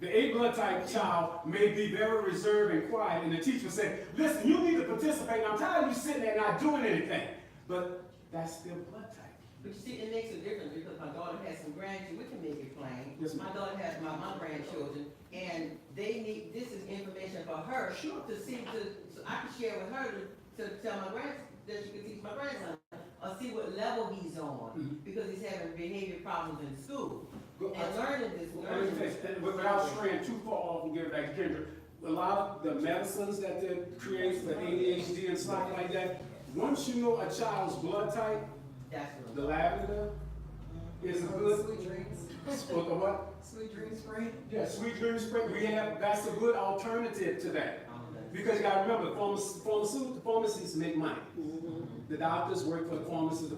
The A blood type child may be very reserved and quiet, and the teacher say, listen, you need to participate, I'm tired of you sitting there not doing anything. But that's their blood type. But you see, it makes a difference because my daughter has some grandchildren, we can make it plain. Yes, ma'am. My daughter has my grandchildren, and they need, this is information for her. Sure. To see, so I can share with her to tell my that she can teach my grandson, or see what level he's on, because he's having behavior problems in school. And learning this, Let me tell you, without straying too far off and getting back to Kendra, a lot of the medicines that they create for ADHD and stuff like that, once you know a child's blood type, That's what the lavender is a good, Sweet dreams. what? Sweet dreams spray. Yeah, sweet dream spray, that's a good alternative to that. Because you gotta remember, pharmacies make money. The doctors work for the pharmacists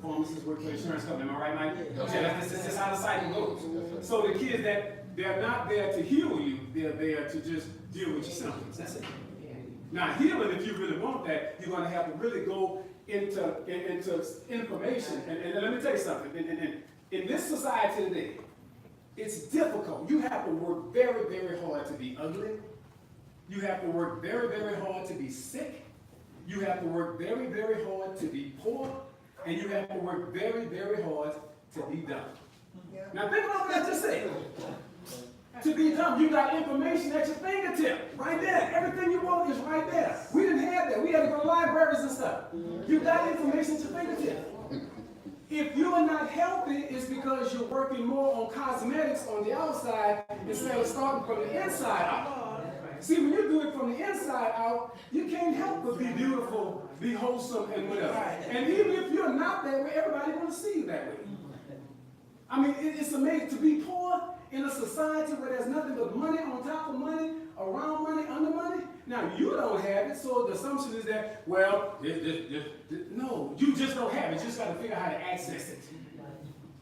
work for the insurance company, am I right, Mike? Okay, that's just how the cycle goes. So the kids they're not there to heal you, they're there to just deal with your symptoms, that's it. Now healing, if you really want that, you're gonna have to really go into information. And let me tell you something, in this society today, it's difficult. You have to work very, very hard to be ugly. You have to work very, very hard to be sick. You have to work very, very hard to be poor. And you have to work very, very hard to be dumb. Yeah. Now think about what I just said. To be dumb, you got information at your fingertip, right there. Everything you want is right there. We didn't have that. We had to go to libraries and stuff. You got information at your fingertip. If you are not healthy, it's because you're working more on cosmetics on the outside instead of starting from the inside out. See, when you do it from the inside out, you can't help but be beautiful, be wholesome, and whatever. And even if you're not that way, everybody going to see you that way. I mean, it's amazing to be poor in a society where there's nothing but money on top of money, around money, under money. Now, you don't have it, so the assumption is that, well, no, you just don't have it. You just got to figure out how to access it.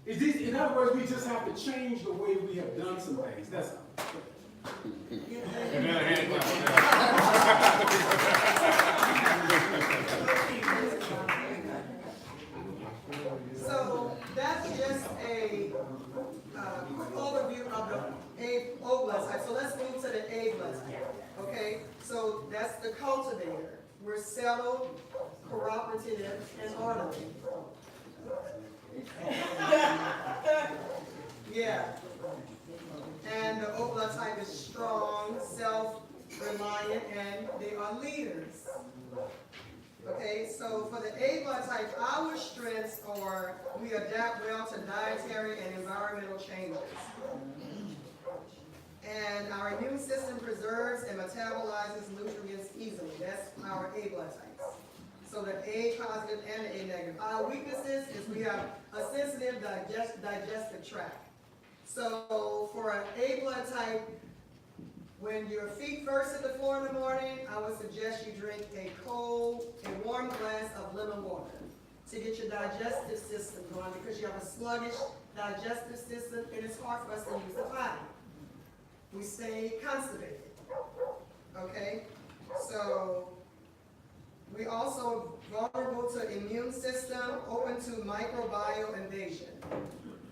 In other words, we just have to change the way we have done some things. That's all. So that's just a quick overview of the O blood type. So let's move to the A blood type. Okay, so that's the cultivator. We're settled, cooperative, and orderly. Yeah. And the O blood type is strong, self-reliant, and they are leaders. Okay, so for the A blood type, our strengths are we adapt well to dietary and environmental changes. And our immune system preserves and metabolizes nutrients easily. That's our A blood types. So the A positive and the A negative. Our weaknesses is we have a sensitive digestive tract. So for an A blood type, when your feet first hit the floor in the morning, I would suggest you drink a warm glass of lemon water to get your digestive system going because you have a sluggish digestive system and it's hard for us to use the potty. We stay constipated. Okay? So we also vulnerable to immune system, open to microbial invasion,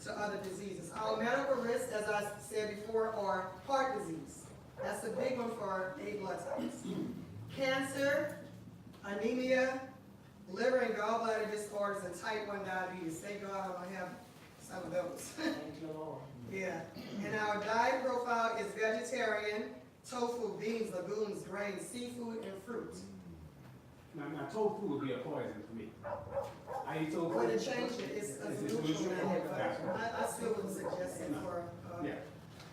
to other diseases. Our medical risks, as I said before, are heart disease. That's the big one for A blood types. Cancer, anemia, liver and gallbladder disorders, and type 1 diabetes. Thank God I don't have some of those. Yeah. And our diet profile is vegetarian, tofu, beans, legumes, grains, seafood, and fruit. Now tofu would be a poison for me. I eat tofu. When it changed it, it's neutral. I still would suggest it for. Yeah.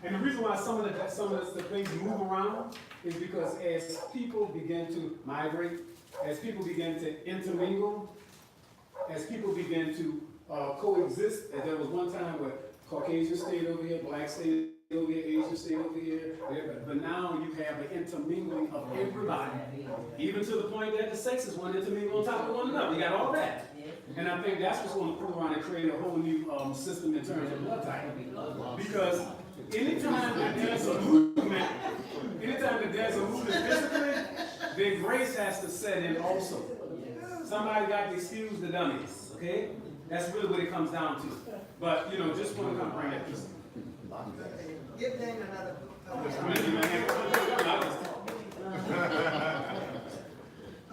And the reason why some of the things move around is because as people begin to migrate, as people begin to intermingle, as people begin to coexist, and there was one time where Caucasian stayed over here, black stayed over here, Asian stayed over here, but now you have an intermingling of everybody, even to the point that the sexes want to intermingle on top of one another. You got all that. And I think that's what's going to prove around and create a whole new system in terms of blood type. Because anytime that there's a movement, physically, then grace has to set in also. Somebody got to excuse the dummies, okay? That's really what it comes down to. But, you know, just want to come bring that piece. Give them another.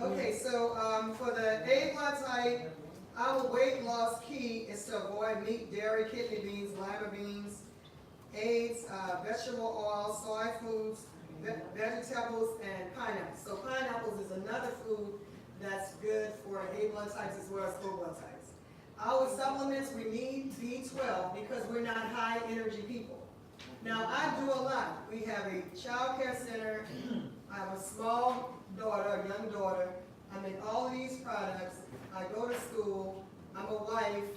Okay, so, for the A blood type, our weight loss key is to avoid meat, dairy, kidney beans, lima beans, eggs, vegetable oil, soy foods, vegetables, and pineapples. So pineapples is another food that's good for A blood types as well as O blood types. Our supplements, we need B12 because we're not high energy people. Now, I do a lot. We have a child care center. I have a small daughter, a young daughter. I make all of these products. I go to school. I'm a wife.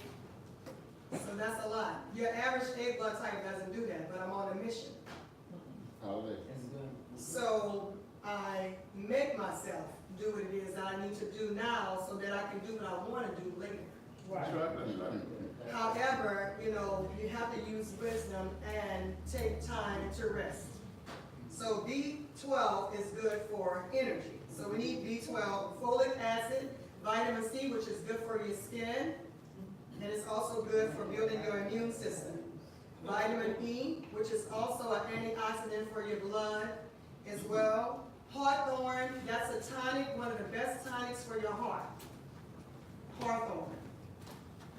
So that's a lot. Your average A blood type doesn't do that, but I'm on a mission. So I make myself do what it is that I need to do now so that I can do what I want to do later. However, you know, you have to use wisdom and take time to rest. So B12 is good for energy. So we need B12, folic acid, vitamin C, which is good for your skin, and it's also good for building your immune system. Vitamin E, which is also an antioxidant for your blood as well. Hawthorn, that's a tonic, one of the best tonics for your heart. Hawthorn.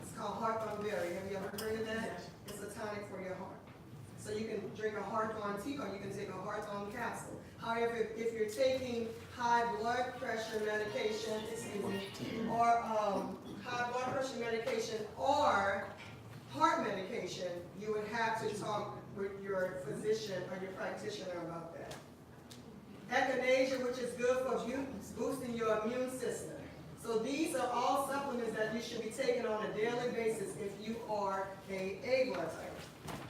It's called hawthorn berry. Have you ever heard of that? It's a tonic for your heart. So you can drink a hawthorn tea or you can take a hawthorn capsule. However, if you're taking high blood pressure medication, or high blood pressure medication or heart medication, you would have to talk with your physician or your practitioner about that. Echinacea, which is good for boosting your immune system. So these are all supplements that you should be taking on a daily basis if you are A blood type.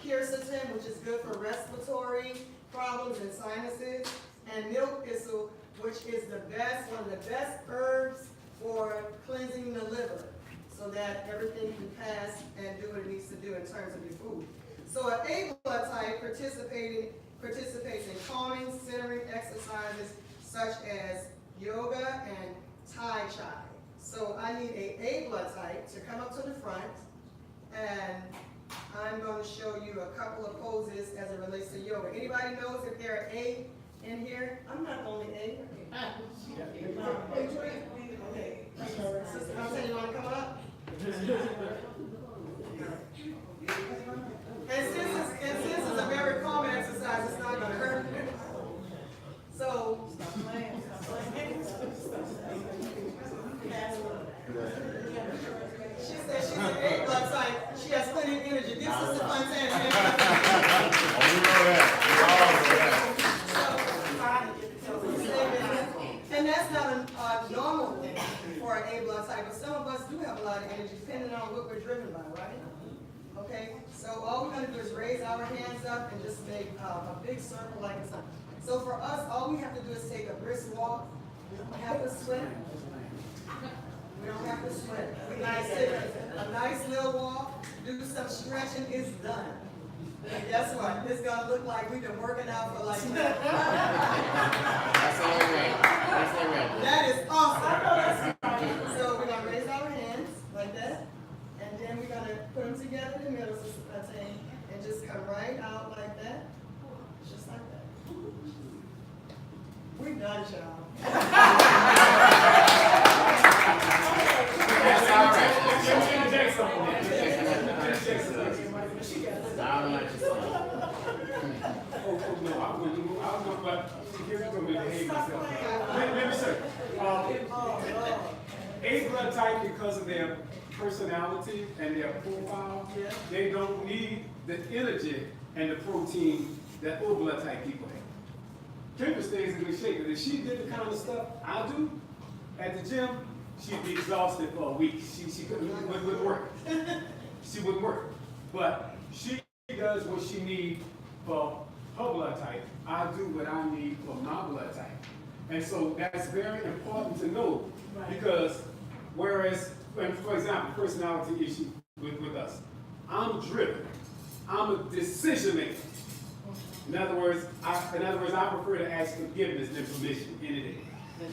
Quercetin, which is good for respiratory problems and sinuses, and milk thistle, which is one of the best herbs for cleansing the liver, so that everything can pass and do what it needs to do in terms of your food. So an A blood type participates in calming, centering exercises such as yoga and Tai Chi. So I need a blood type to come up to the front, and I'm going to show you a couple of poses as it relates to yoga. Anybody knows if there are A in here? I'm not only A. Okay. Sister Thompson, you want to come up? And since it's a very calming exercise, it's not going to hurt. So, she said she's an A blood type. She has plenty of energy. This is the fun and that's not a normal thing for an A blood type, but some of us do have a lot of energy depending on what we're driven by, right? Okay, so all we're going to do is raise our hands up and just make a big circle like a sun. So for us, all we have to do is take a brisk walk. We don't have to sweat. We don't have to sweat. We can sit a nice little walk, do some stretching, it's done. And guess what? It's going to look like we've been working out for like That's all right. That's all right. That is awesome. So we're going to raise our hands like that. And then we're going to put them together in the middle, Sister Fontaine, and just come right out like that. Just like that. We're done, y'all. That's all right. Interject something. I don't like to say. Oh, no, I was going to, here's what we behave myself. Let me say, A blood type, because of their personality and their profile, they don't need the energy and the protein that O blood type people have. Kendra stays in good shape, but if she did the kind of stuff I do at the gym, she'd be exhausted for a week. She wouldn't work. She wouldn't work. But she does what she needs for her blood type. I do what I need for my blood type. And so that's very important to know, because whereas, for example, personality issue with us, I'm driven. I'm a decision maker. In other words, I prefer to ask forgiveness than permission any day.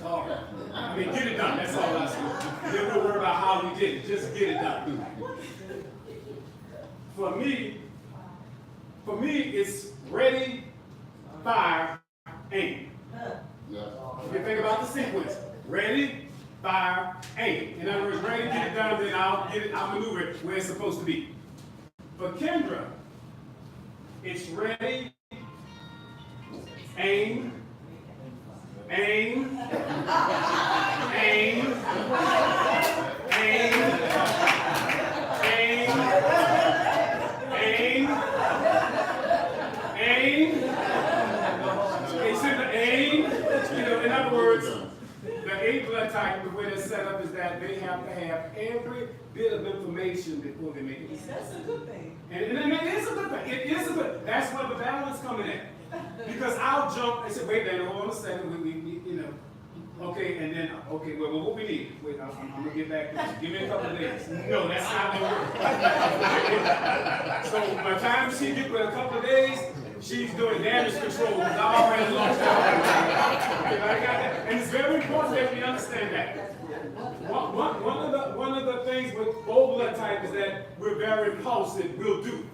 I mean, get it done, that's all I say. Then we'll worry about how we did it, just get it done. For me, it's ready, fire, aim. Yeah. If you think about the sequence, ready, fire, aim. In other words, ready, get it done, then I'll maneuver it where it's supposed to be. For Kendra, it's ready, aim, aim, aim, aim, aim, aim, it's in the aim. You know, in other words, the A blood type, the way they're set up is that they have to have every bit of information before they make a decision. That's a good thing. And it is a good thing. It is a good. That's where the balance coming in. Because I'll jump and say, wait, man, hold on a second. We you know, okay, and then okay, well, what we need? Wait, I'm gonna get back to you. Give me a couple of days. No, that's not gonna work. So by the time she get with a couple of days, she's doing damage control. I already lost her. Okay, I got that. And it's very important that we understand that. One of the things with O blood type is that we're very impulsive. We'll do.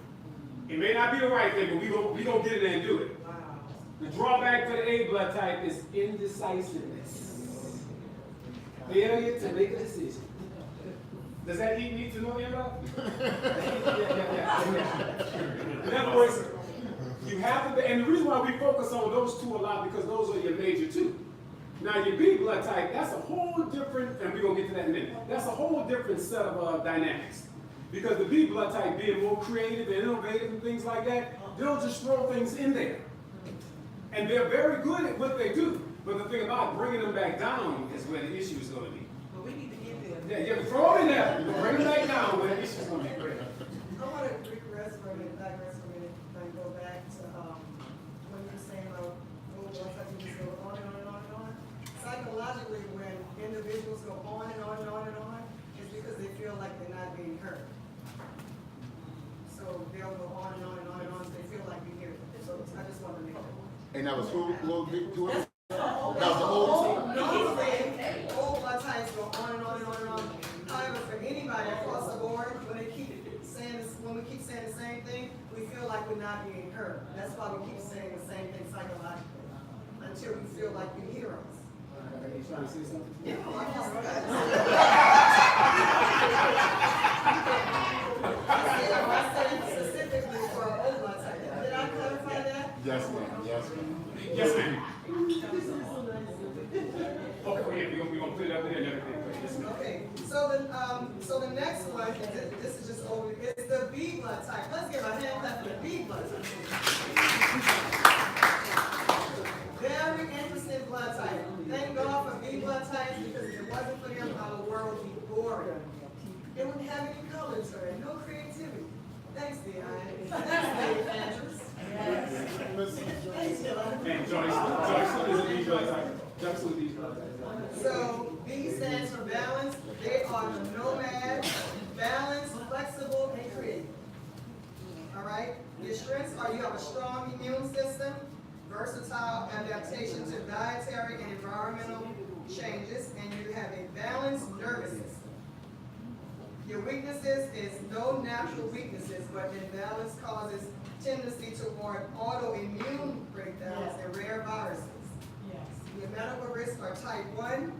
It may not be the right thing, but we gonna get in there and do it. The drawback to the A blood type is indecisiveness. Failure to make a decision. Does that need to know about? In other words, you have to be, and the reason why we focus on those two a lot because those are your major two. Now your B blood type, that's a whole different, and we're gonna get to that in a minute. That's a whole different set of dynamics. Because the B blood type being more creative and innovative and things like that, they'll just throw things in there. And they're very good at what they do. But the thing about bringing them back down is where the issue is going to be. But we need to get there. Yeah, you throw them in there, but bring them back down where the issue is going to be. Great. I want to digress for a minute, and go back to, when you were saying about, oh, I thought you just go on and on and on and on. Psychologically, when individuals go on and on and on and on, it's because they feel like they're not being heard. So they'll go on and on and on and on, so they feel like we hear them. So I just want to make sure. And that was who it? That's That was the old. Normally, old blood types go on and on and on and on. However, for anybody across the board, when we keep saying the same thing, we feel like we're not being heard. That's why we keep saying the same thing psychologically, until we feel like you hear us. You trying to say something? Yeah, I said specifically for old blood type. Did I clarify that? Yes, ma'am. Yes, ma'am. Yes, ma'am. Okay, well, yeah, we're gonna put it up there and everything. Yes, ma'am. Okay, so the next one, this is just over, is the B blood type. Let's give a hand clap for the B blood type. Very interesting blood type. Thank God for B blood types because if it wasn't for them, our world would be boring. It wouldn't have any color to it, no creativity. Thanks, Deion. Thanks, Dave Andrews. Thanks, Dylan. And Joyce is a B blood type. Joyce is a B blood type. So B stands for balance. They are the nomad, balanced, flexible, and creative. All right? Your strengths are you have a strong immune system, versatile adaptation to dietary and environmental changes, and you have a balanced nervous system. Your weaknesses is no natural weaknesses, but imbalance causes tendency toward autoimmune breakdowns and rare viruses. Yes. Your medical risks are type 1.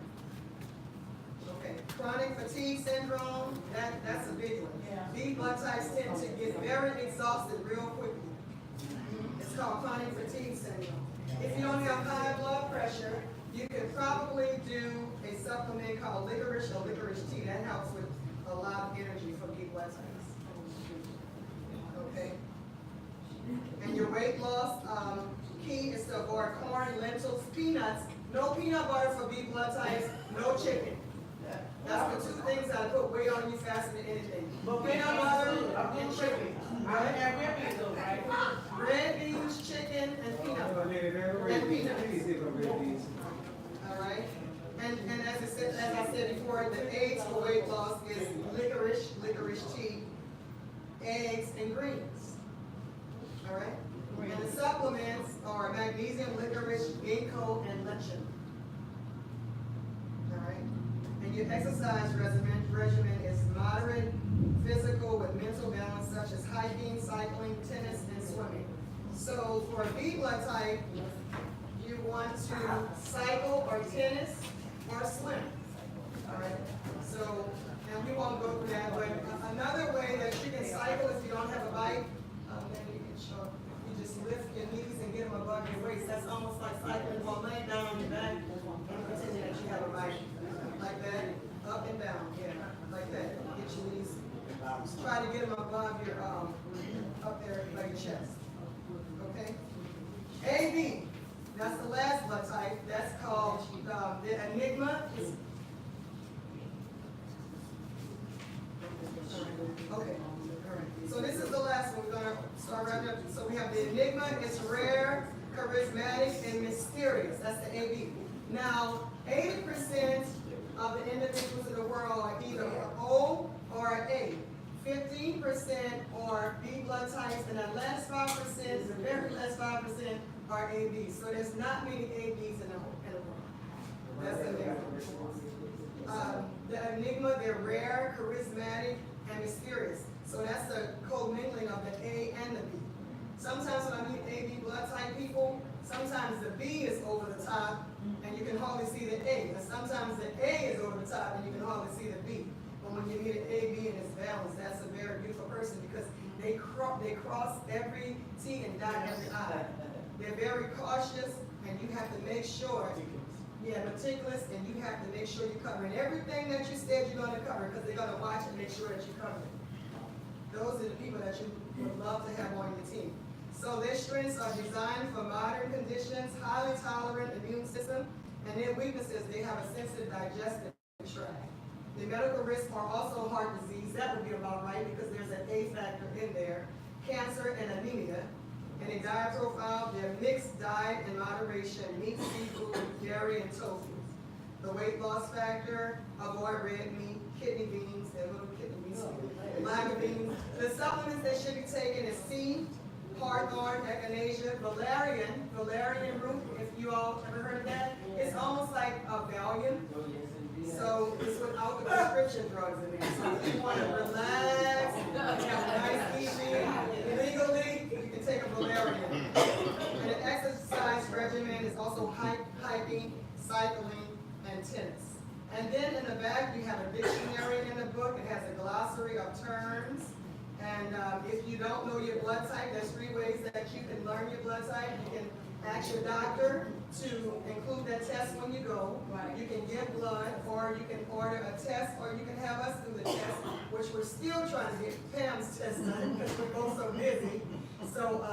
Okay, chronic fatigue syndrome, that's a big one. Yeah. B blood types tend to get very exhausted real quickly. It's called chronic fatigue syndrome. If you don't have high blood pressure, you can probably do a supplement called licorice or licorice tea. That helps with a lot of energy for B blood types. Okay. And your weight loss, key is to avoid corn, lentils, peanuts. No peanut butter for B blood types, no chicken. That's the two things that put weight on you faster than anything. Peanut butter and chicken. I have red beans though, right? Red beans, chicken, and peanut butter. And peanuts. All right. And as I said before, the aids for weight loss is licorice tea, eggs, and greens. All right. And the supplements are magnesium, licorice, ginkgo, and lectin. exercise regimen is moderate physical with mental balance such as hiking, cycling, tennis, and swimming. So for a B blood type, you want to cycle or tennis or swim. All right, so, and we won't go through that, but another way that you can cycle if you don't have a bike, then you can show, you just lift your knees and get them above your waist. That's almost like cycling while laying down on your back and pretending that you have a bike. Like that, up and down, yeah, like that. Get your knees, try to get them above your, up there by your chest. Okay? AB, that's the last blood type. That's called, the Enigma. Okay, so this is the last one. We're gonna start wrapping up. So we have the Enigma. It's rare, charismatic, and mysterious. That's the AB. Now, 80% of the individuals in the world are either an O or an A. 15% are B blood types, and the last 5%, the very last 5% are AB. So there's not many ABs in the world. That's in there. The Enigma, they're rare, charismatic, and mysterious. So that's the commingling of the A and the B. Sometimes when I meet AB blood type people, sometimes the B is over the top and you can hardly see the A. And sometimes the A is over the top and you can hardly see the B. But when you meet an AB and it's balanced, that's a very beautiful person because they cross every T and dot every I. They're very cautious and you have to make sure, meticulous, and you have to make sure you're covering everything that you said you're going to cover because they're going to watch and make sure that you cover it. Those are the people that you would love to have on your team. So their strengths are designed for modern conditions, highly tolerant immune system, and their weaknesses, they have a sensitive digestive tract. The medical risks are also heart disease. That would be about right because there's an A factor in there. Cancer and anemia. And a diet profile, they're mixed diet in moderation, meat, seafood, dairy, and tofu. The weight loss factor, avoid red meat, kidney beans, and little kidney beans, lima beans. The supplements that should be taken is C, hawthorn, echinacea, valerian root, if you all ever heard of that. It's almost like a Valium. So it's without the prescription drugs in there. So if you want to relax, have a nice evening, legally, you can take a valerian. And the exercise regimen is also hiking, cycling, and tennis. And then in the back, you have a dictionary in the book. It has a glossary of terms. And if you don't know your blood type, there's 3 ways that you can learn your blood type. You can ask your doctor to include that test when you go. You can get blood, or you can order a test, or you can have us do the test, which we're still trying to get Pam's test done because we're both so busy. So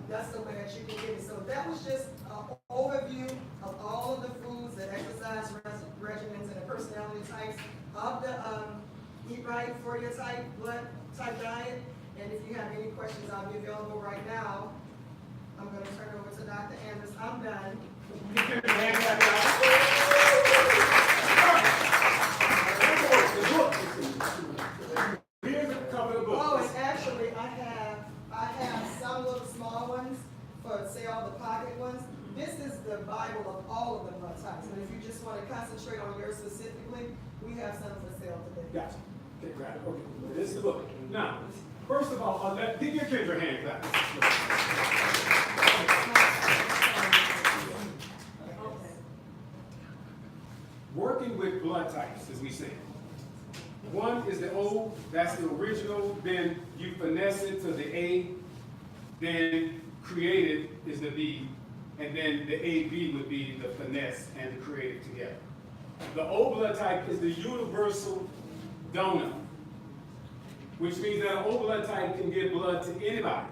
that's the way that you can get it. So that was just an overview of all of the foods, the exercise regimens, and the personality types of the Eat Right for Your Type blood type diet. And if you have any questions, I'll be available right now. I'm going to turn it over to Dr. Anders. I'm done. Here's a couple of books. Oh, and actually, I have some little small ones for, say, all the pocket ones. This is the Bible of all of the blood types. And if you just want to concentrate on yours specifically, we have some for sale today. Gotcha. Okay, grab it. Okay, this is the book. Now, first of all, give your kids your hand clap. Working with blood types, as we say. One is the O, that's the original, then you finesse it to the A, then created is the B, and then the AB would be the finesse and the created together. The O blood type is the universal donor, which means that an O blood type can give blood to anybody.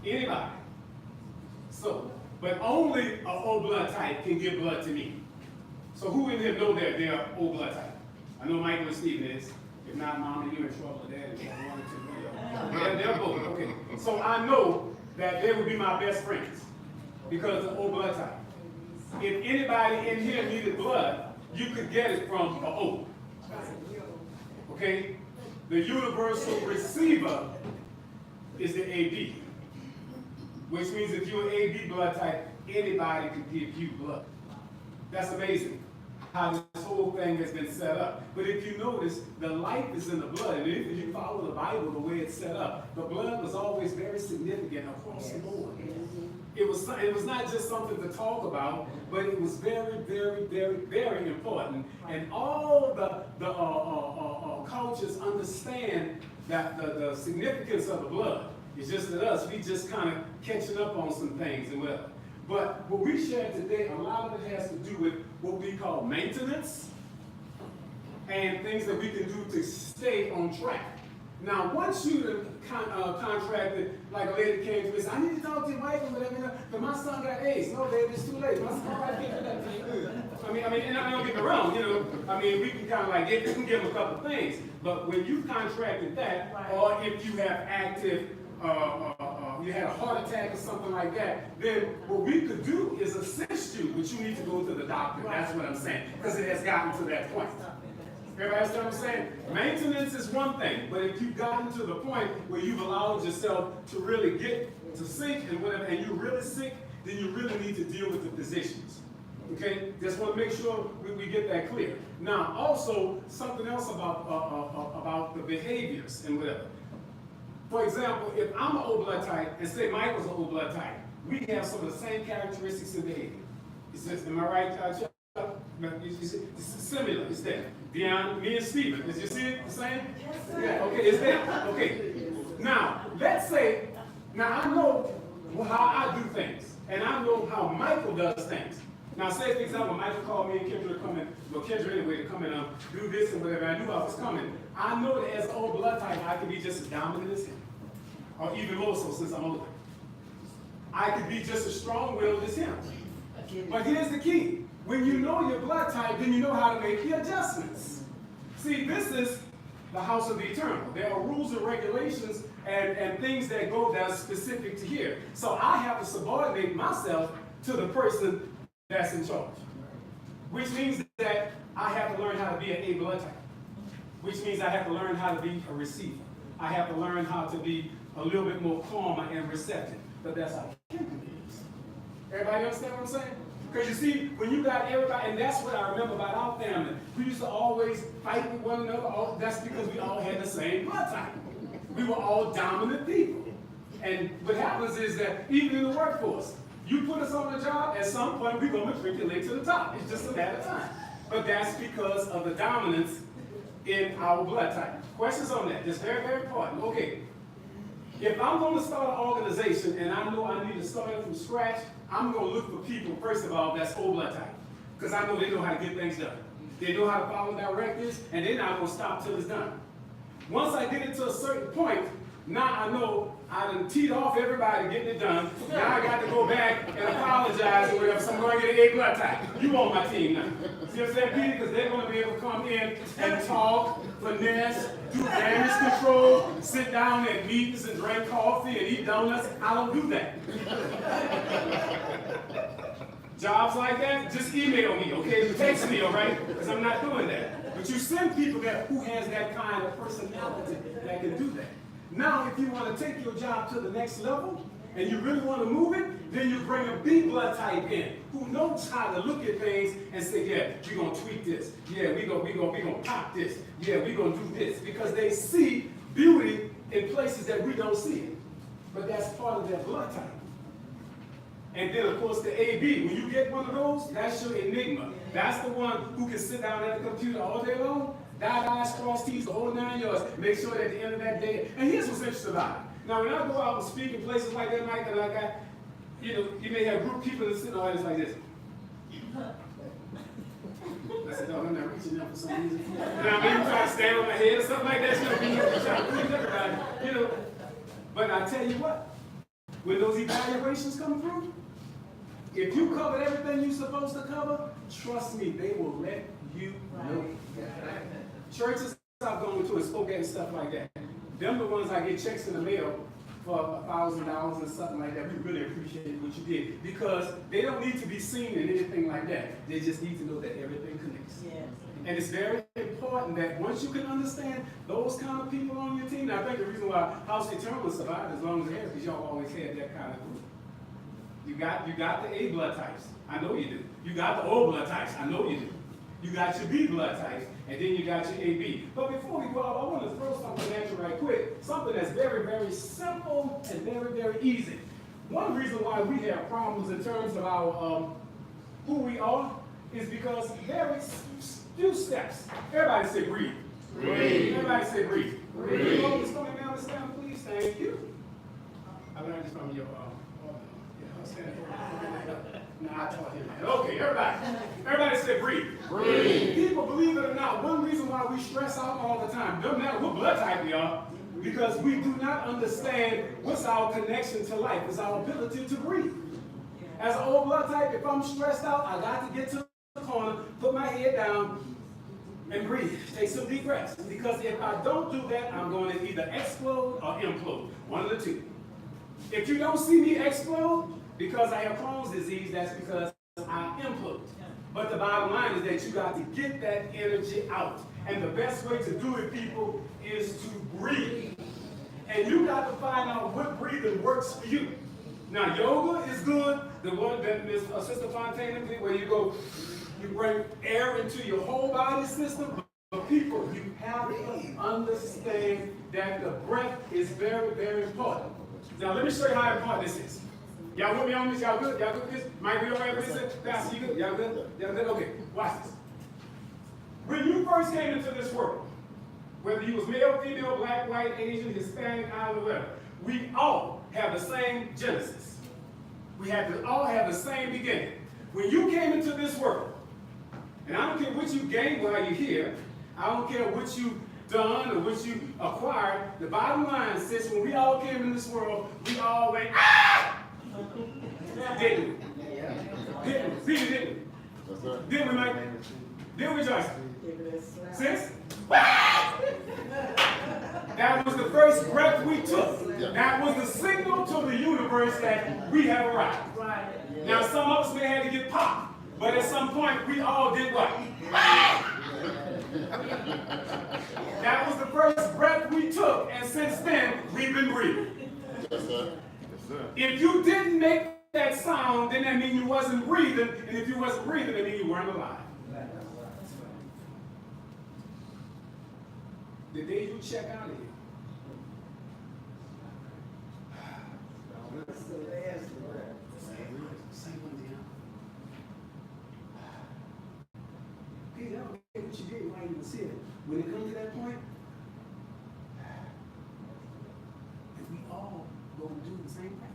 Anybody. So, but only an O blood type can give blood to me. So who in here know that they are O blood type? I know Michael and Stephen is. If not, Mama, you're in trouble with that. If you wanted to, they're both, okay. So I know that they would be my best friends because of O blood type. If anybody in here needed blood, you could get it from an O. Okay? The universal receiver is the AB, which means if you're an AB blood type, anybody can give you blood. That's amazing. how this whole thing has been set up. But if you notice, the life is in the blood. And if you follow the Bible the way it's set up, the blood was always very significant across the board. It was not just something to talk about, but it was very, very, very, very important. And all the cultures understand that the significance of the blood. It's just that us, we just kind of catching up on some things and whatever. But what we shared today, a lot of it has to do with what we call maintenance and things that we can do to stay on track. Now, once you contracted, like a lady came to me and said, I need to talk to your wife or whatever, but my son got AIDS. No, baby, it's too late. My son got AIDS. I mean, and I don't get me wrong, we can kind of like give them a couple things. But when you contracted that, or if you have active, you had a heart attack or something like that, then what we could do is assist you, but you need to go to the doctor. That's what I'm saying, because it has gotten to that point. Everybody understand what I'm saying? Maintenance is one thing, but if you've gotten to the point where you've allowed yourself to really get to sick and whatever, and you're really sick, then you really need to deal with the physicians. Okay? Just want to make sure we get that clear. Now, also, something else about the behaviors and whatever. For example, if I'm an O blood type, and say Michael's an O blood type, we have some of the same characteristics in behavior. Am I right, Chuck? It's similar, it's there. Beyond me and Stephen, did you see it the same? Yes, sir. Yeah, okay, it's there. Okay. Now, let's say, now I know how I do things, and I know how Michael does things. Now, say for example, Michael called me and Kendra to come in, well, Kendra anyway, to come in and do this and whatever. I knew I was coming. I know that as an O blood type, I could be just as dominant as him, or even more so since I'm older. I could be just as strong-willed as him. But here's the key. When you know your blood type, then you know how to make the adjustments. See, this is the house of the eternal. There are rules and regulations and things that go that are specific to here. So I have to subordinate myself to the person that's in charge. Which means that I have to learn how to be an A blood type. Which means I have to learn how to be a receiver. I have to learn how to be a little bit more calm and receptive. But that's how Kendra is. Everybody understand what I'm saying? Because you see, when you got everybody, and that's what I remember about our family. We used to always fight with one another. That's because we all had the same blood type. We were all dominant people. And what happens is that even in the workforce, you put us on a job, at some point we're going to matriculate to the top. It's just a matter of time. But that's because of the dominance in our blood type. Questions on that? That's very, very important. Okay. If I'm going to start an organization and I know I need to start it from scratch, I'm going to look for people, first of all, that's O blood type. Because I know they know how to get things done. They know how to follow directives, and they're not going to stop till it's done. Once I get it to a certain point, now I know I done teed off everybody getting it done. Now I got to go back and apologize or whatever, so I'm going to get an A blood type. You on my team now. See what I'm saying, Peter? Because they're going to be able to come in and talk, finesse, do damage control, sit down at meetings and drink coffee and eat donuts. I don't do that. Jobs like that, just email me, okay? Text me, all right? Because I'm not doing that. But you send people who has that kind of personality that can do that. Now, if you want to take your job to the next level, and you really want to move it, then you bring a B blood type in, who knows how to look at things and say, yeah, we're going to tweak this. Yeah, we're gonna pop this. Yeah, we're going to do this. Because they see beauty in places that we don't see it. But that's part of their blood type. And then, of course, the AB. When you get one of those, that's your enigma. That's the one who can sit down at the computer all day long, dot I's, cross T's, the whole 9 yards. Make sure that at the end of that day, and here's what's interesting about it. Now, when I go out and speak in places like that, Mike, and I got, you may have group people that sit in the audience like this. I said, no, I'm not reaching out for some reason. And I may try to stand on my head or something like that, trying to please everybody, But I tell you what, when those evaluations come through, if you covered everything you're supposed to cover, trust me, they will let you know. Churches I've gone to and spoke at and stuff like that, them the ones I get checks in the mail for $1,000 and something like that. We really appreciate what you did, because they don't need to be seen in anything like that. They just need to know that everything connects. Yes. And it's very important that once you can understand those kind of people on your team, now I think the reason why House Eternal survived as long as it has, because y'all always had that kind of group. You got the A blood types. I know you do. You got the O blood types. I know you do. you got your B blood types, and then you got your AB. But before we go out, I want to throw something at you right quick, something that's very, very simple and very, very easy. One reason why we have problems in terms of our who we are is because very few steps. Everybody say breathe. Breathe. Everybody say breathe. Breathe. You know, coming down the stand, please. Thank you. I learned this from your stand. No, I taught him that. Okay, everybody say breathe. Breathe. People, believe it or not, one reason why we stress out all the time, doesn't matter what blood type we are, because we do not understand what's our connection to life. It's our ability to breathe. As an old blood type, if I'm stressed out, I got to get to the corner, put my head down, and breathe. Take some deep breaths. Because if I don't do that, I'm going to either explode or implode. One of the two. If you don't see me explode because I have Crohn's disease, that's because I implode. But the bottom line is that you got to get that energy out. And the best way to do it, people, is to breathe. And you got to find out what breathing works for you. Now, yoga is good. The one that Ms. Sister Fontaine did, where you go, you bring air into your whole body system. But people, you have to understand that the breath is very, very important. Now, let me show you how important this is. Y'all with me on this? Y'all good? Y'all good with this? Mike, we all right with this? Pastor, you good? Y'all good? Y'all good? Okay, watch this. When you first came into this world, whether you was male, female, black, white, Asian, Hispanic, Islander, whatever, we all have the same genesis. We have to all have the same beginning. When you came into this world, and I don't care what you gained while you're here, I don't care what you done or what you acquired, the bottom line says when we all came in this world, we all went, ah! Didn't we? Didn't we? Didn't we? Didn't we, Mike? Didn't we, Joyce? Sis? That was the first breath we took. That was the signal to the universe that we have arrived. Now, some of us may have to get popped, but at some point, we all did what? That was the first breath we took, and since then, we've been breathing. Yes, sir. Yes, sir. If you didn't make that sound, then that means you wasn't breathing, and if you wasn't breathing, that means you weren't alive. The day you check out of here, same one, dear. Peter, I don't care what you did, you might even see it. When it comes to that point, if we all go and do the same thing.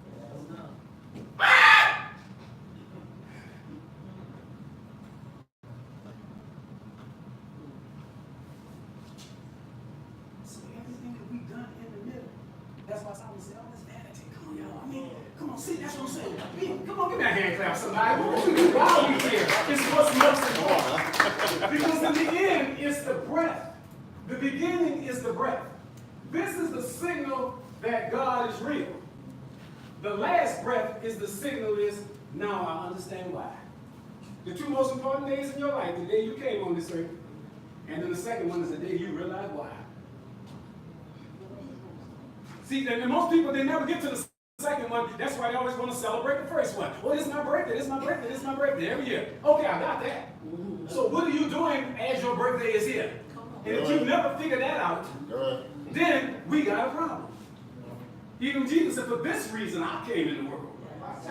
So everything that we've done in the middle, that's why Solomon said, oh, this vanity. Come on, y'all. I mean, come on, see, that's what I'm saying. Come on, give me a hand clap, somebody. Why are we here? It's what's most important. Because in the end, it's the breath. The beginning is the breath. This is the signal that God is real. The last breath is the signal is, now I understand why. The two most important days in your life, the day you came on this earth, and then the second one is the day you realize why. See, and most people, they never get to the second one. That's why they always want to celebrate the first one. Well, this is my birthday, this is my birthday, this is my birthday every year. Okay, I got that. So what are you doing as your birthday is here? And if you never figure that out, then we got a problem. Even Jesus said, for this reason I came in the world.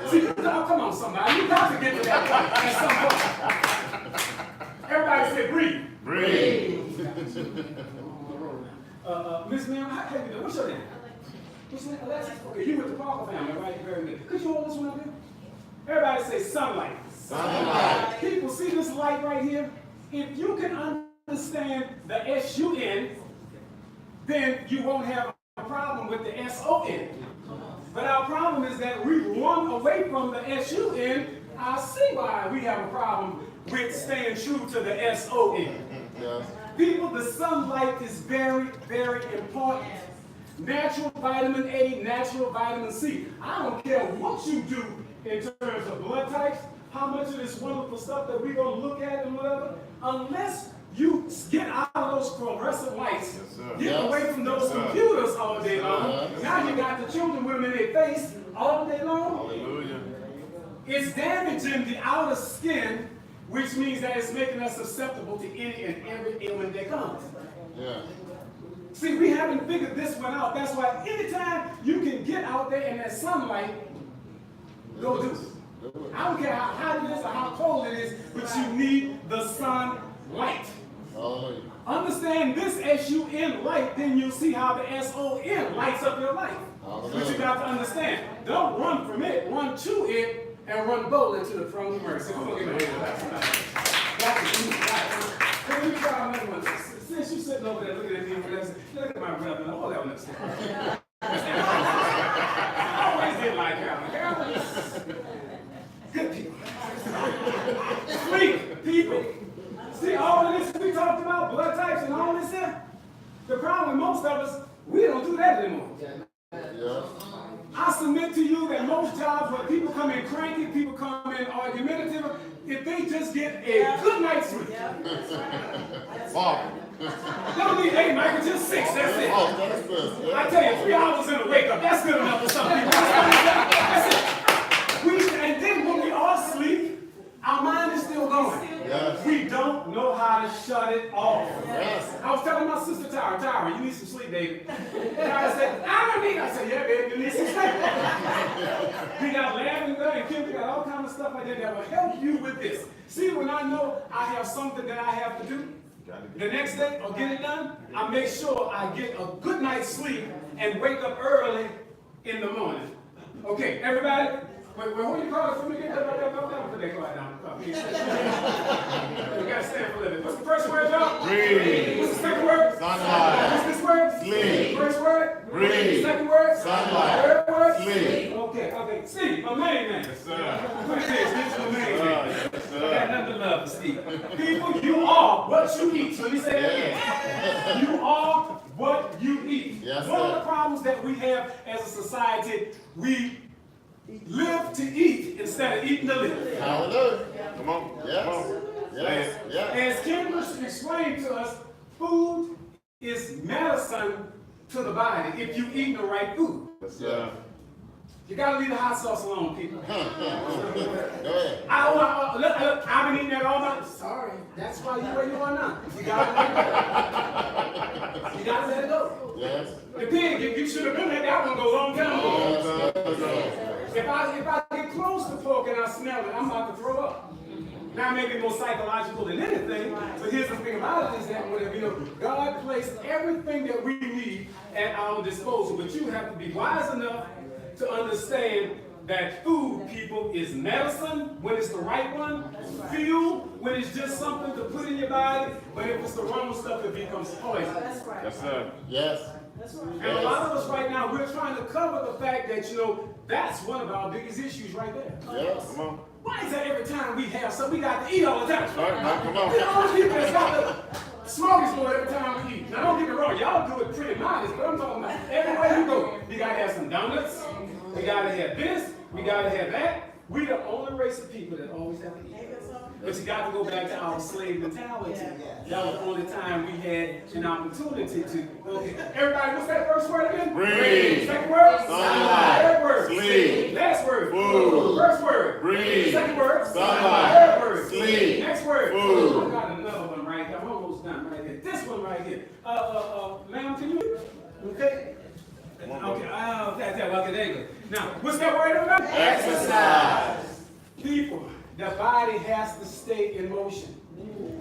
See, come on, somebody. You got to get to that point at some point. Everybody say breathe. Breathe. Miss Ma'am, how can you do? What's your name? What's your name? Alexis? Okay, you with the Parker family, right? Very good. Could you hold this one up here? Everybody say sunlight. Sunlight. People, see this light right here? If you can understand the S-U-N, then you won't have a problem with the S-O-N. But our problem is that we run away from the S-U-N. I see why we have a problem with staying true to the S-O-N. Yes. People, the sunlight is very, very important. Natural vitamin A, natural vitamin C. I don't care what you do in terms of blood types, how much of this wonderful stuff that we're going to look at and whatever, unless you get out of those fluorescent lights, get away from those computers all day long. Now you got the children with them in their face all day long. Hallelujah. It's damaging the outer skin, which which means that it's making us susceptible to any and every ailment that comes. Yeah. See, we haven't figured this one out. That's why anytime you can get out there in that sunlight, go do it. I don't care how hot it is or how cold it is, but you need the sunlight. Hallelujah. Understand this S-U-N light, then you'll see how the S-O-N lights up your life. But you got to understand, don't run from it, run to it, and run boldly to the throne of mercy. Come on, give me a hand. That's let me try another one. Since you're sitting over there looking at me, look at my brother. Hold that one up. I always did like Carolyn. Good people. Sweet people. See, all of this we talked about, blood types and all this here, the problem with most of us, we don't do that anymore. Yeah. I submit to you that most jobs where people come in cranky, people come in argumentative, if they just get a good night's sleep. Yeah, that's right. Wow. Don't need 8, Michael, just 6, that's it. Oh, that's good. I tell you, 3 hours in the wake up, that's good enough for some people. That's it. And then when we all sleep, our mind is still going. Yes. We don't know how to shut it off. Yes. I was telling my sister Tyra, you need some sleep, baby. Tyra said, I don't need. I said, yeah, baby, you need some sleep. We got lavender and Kim, we got all kinds of stuff like that that will help you with this. See, when I know I have something that I have to do, the next day or get it done, I make sure I get a good night's sleep and wake up early in the morning. Okay, everybody? Wait, who you call it for me again? Put that quiet down. We gotta stand for a living. What's the first word, y'all? Breathe. What's the second word? Sunlight. What's this word? Sleep. First word? Breathe. Second word? Sunlight. Third word? Sleep. Okay. Steve, my main man. Yes, sir. Put this is my main man. Yes, I got sir. nothing to love for Steve. People, you are what you eat. So let me say that again. You are what you eat. Yes, One of sir. the problems that we have as a society, we live to eat instead of eating to live. Hallelujah. Come on. Yes. Come on. Yes. Yes. As Kendrick explained to us, food is medicine to the body if you eat the right food. Yes, sir. You gotta leave the hot sauce alone, people. Go ahead. I've been eating that all night. Sorry, that's why you where you are now. You gotta let it go. You gotta let it go. Yes. The pig, you should have been let that one go a long time ago. Yes. If I get close to pork and I smell it, I'm about to throw up. Now, maybe more psychological than anything, but here's the thing about it is that God placed everything that we need at our disposal, but you have to be wise enough to understand that food, people, is medicine when it's the right one, fuel when it's just something to put in your body, but if it's the wrong stuff, it becomes poison. That's right. Yes, sir. Yes. That's right. And a lot of us right now, we're trying to cover the fact that, that's one of our biggest issues right there. Yes. Come on. Why is that every time we have something, we got to eat all the time? All right, now, come on. You know, all the people that's got the smorgasbord every time we eat. Now, don't get me wrong, y'all do it pretty modest, but I'm talking about everywhere you go. You got to have some donuts, we got to have this, we got to have that. We the only race of people that always have to eat. But you got to go back to our slave mentality. That was the only time we had an opportunity to. Okay, everybody, what's that first word again? Breathe. Second word? Sunlight. Third word? Sleep. Last word? Food. First word? Breathe. Second word? Sunlight. Third word? Sleep. Next word? Food. I got another one right here. I'm almost done right here. This one right here. Ma'am, can you? Okay. Okay, okay, there you go. Now, what's that word about? Exercise. People, the body has to stay in motion.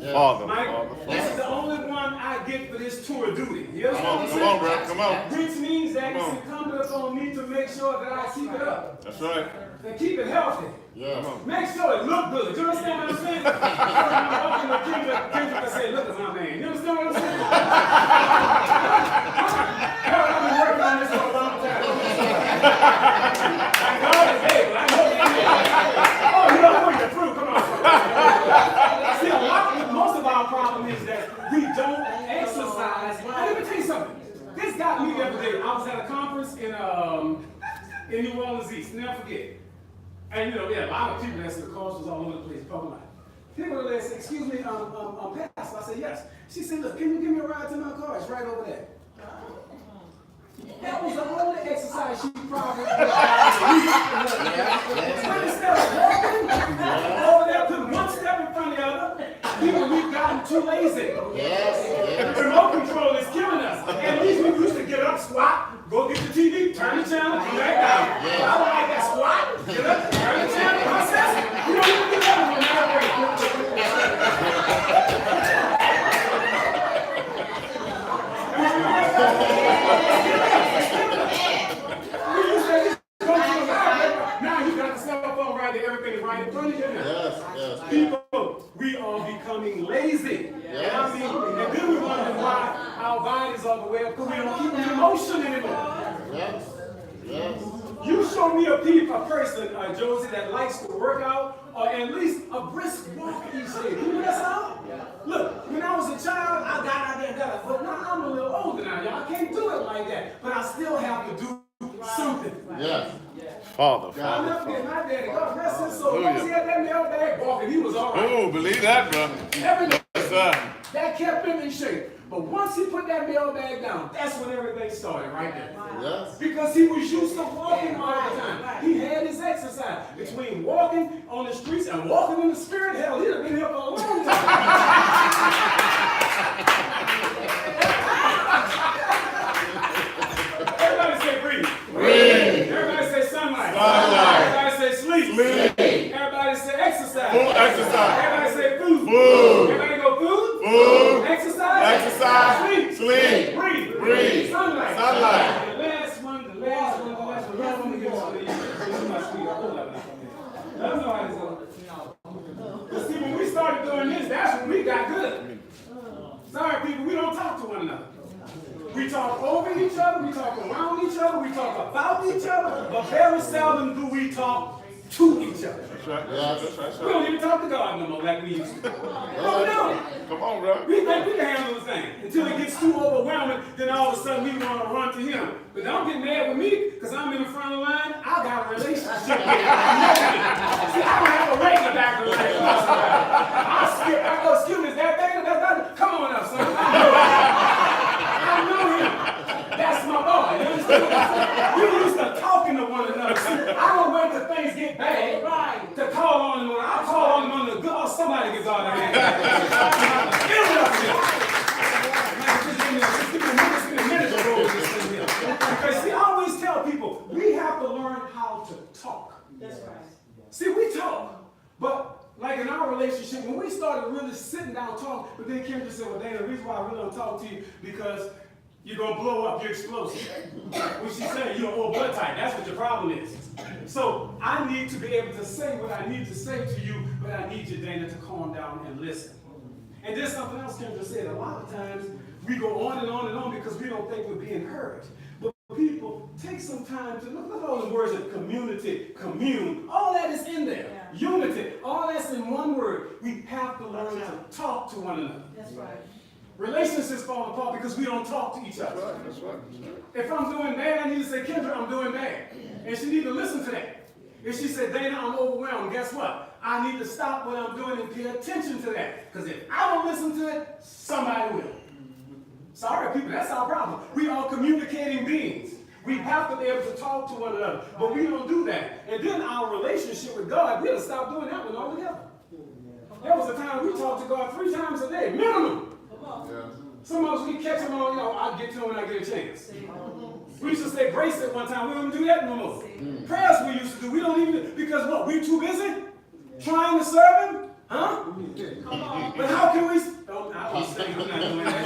Yes. Mike, this is the only one I get for this tour of duty. You Come understand on, what I'm come saying? on, bro. Come on. Which means that Come it's on. incumbent upon me to make sure that I keep it up. That's right. And keep it healthy. Yeah. Make sure it look good. You understand what I'm saying? So when I'm walking with Kendrick, I say, look at my man. You understand what I'm saying? I've been working on this for a long time. And God is able. I know He is. Oh, you don't know you're through. Come on. See, most of our problem is that we don't exercise. And let me tell you something. This got me the other day. I was at a conference in New Orleans East. Never forget. And we had a lot of people that's in the cars all over the place, parking lot. People there said, excuse me, Pastor. I said, yes. She said, look, can you give me a ride to my car? It's right over there. That was the only exercise she probably did. Instead of walking over there, putting one step in front of the other, People, we've gotten too lazy. Yes, yes. The remote control is killing us. And these people used to get up, squat, go get the TV, turn the channel, come back down. Yes. I don't like that squat. Get up, turn the channel, process. You don't even do that no matter what. We used to just go to the library. Now you got the cell phone right there, everything is right in front of you now. Yes, yes. People, we are becoming lazy. And I mean, and then we wonder why our bodies are the way because we don't keep the emotion anymore. Yes, yes. You show me a person, Josie, that likes to work out or at least a brisk walk each day. You know that's all? Look, when I was a child, I got out there and got it. But now I'm a little older now, y'all. I can't do it like that. But I still have to do something. Yes. Father, I'll never forget my daddy. God rest his soul. Once he had that mailbag walking, he was all right. Oh, believe that, brother. Everything. Yes, sir. That kept him in shape. But once he put that mailbag down, that's when everything started right there. Yes. Because he was used to walking all the time. He had his exercise. Between walking on the streets and walking in the spirit, hell, he'd have been here for a long time. Everybody say breathe. Breathe. Everybody say sunlight. Sunlight. Everybody say sleep. Sleep. Everybody say exercise. Full exercise. Everybody say food. Food. Everybody go food. Food. Exercise. Exercise. Sleep. Sleep. Breathe. Breathe. Sunlight. Sunlight. The last one. The last one. Last one to get some of these. This is my sweet. I don't know how this goes. But see, when we started doing this, that's when we got good. Sorry, people, we don't talk to one another. We talk over each other, we talk around each other, we talk about each other, but very seldom do we talk to each other. That's right. Yes. That's right. We don't even talk to God no more like we used to. No, we don't. Come on, bro. We think we can handle the thing. Until it gets too overwhelming, then all of a sudden we want to run to him. But don't get mad with me, because I'm in the front of the line. I got a relationship with him. See, I don't have a regular back of the line. I skip, I go, excuse me, is that big? Come on up, son. I know him. That's my boy. You understand? We used to talking to one another. See, I don't wait till things get bad to call on him. I'll call on him on the good. Oh, somebody gets all that. Because see, I always tell people, we have to learn how to talk. That's right. See, we talk, but like in our relationship, when we started really sitting down talking, but then Kendra said, well, Dana, the reason why I really don't talk to you, because you're going to blow up, you're explosive. When she said you're old blood type, that's what your problem is. So I need to be able to say what I need to say to you, but I need you, Dana, to calm down and listen. And there's something else Kendra said. A lot of times we go on and on and on because we don't think we're being heard. But people, take some time to look at all the words of community, commune, all that is in there. Yeah. Unity, all that's in one word. We have to learn to talk to one another. That's right. Relationships fall apart because we don't talk to each other. That's right. If I'm doing bad, I need to say, Kendra, I'm doing bad. And she need to listen to that. If she said, Dana, I'm overwhelmed, guess what? I need to stop what I'm doing and pay attention to that. Because if I don't listen to it, somebody will. Sorry, people, that's our problem. We are communicating beings. We have to be able to talk to one another. But we don't do that. And then our relationship with God, we'll stop doing that one altogether. There was a time we talked to God 3 times a day, minimum. Some of us, we catch him on, I'll get to him when I get a chance. We used to say grace at one time. We don't do that no more. Prayers we used to do. We don't even, because what, we too busy trying to serve him? Huh? Come on. But how can we, oh, I was saying, I'm not doing that.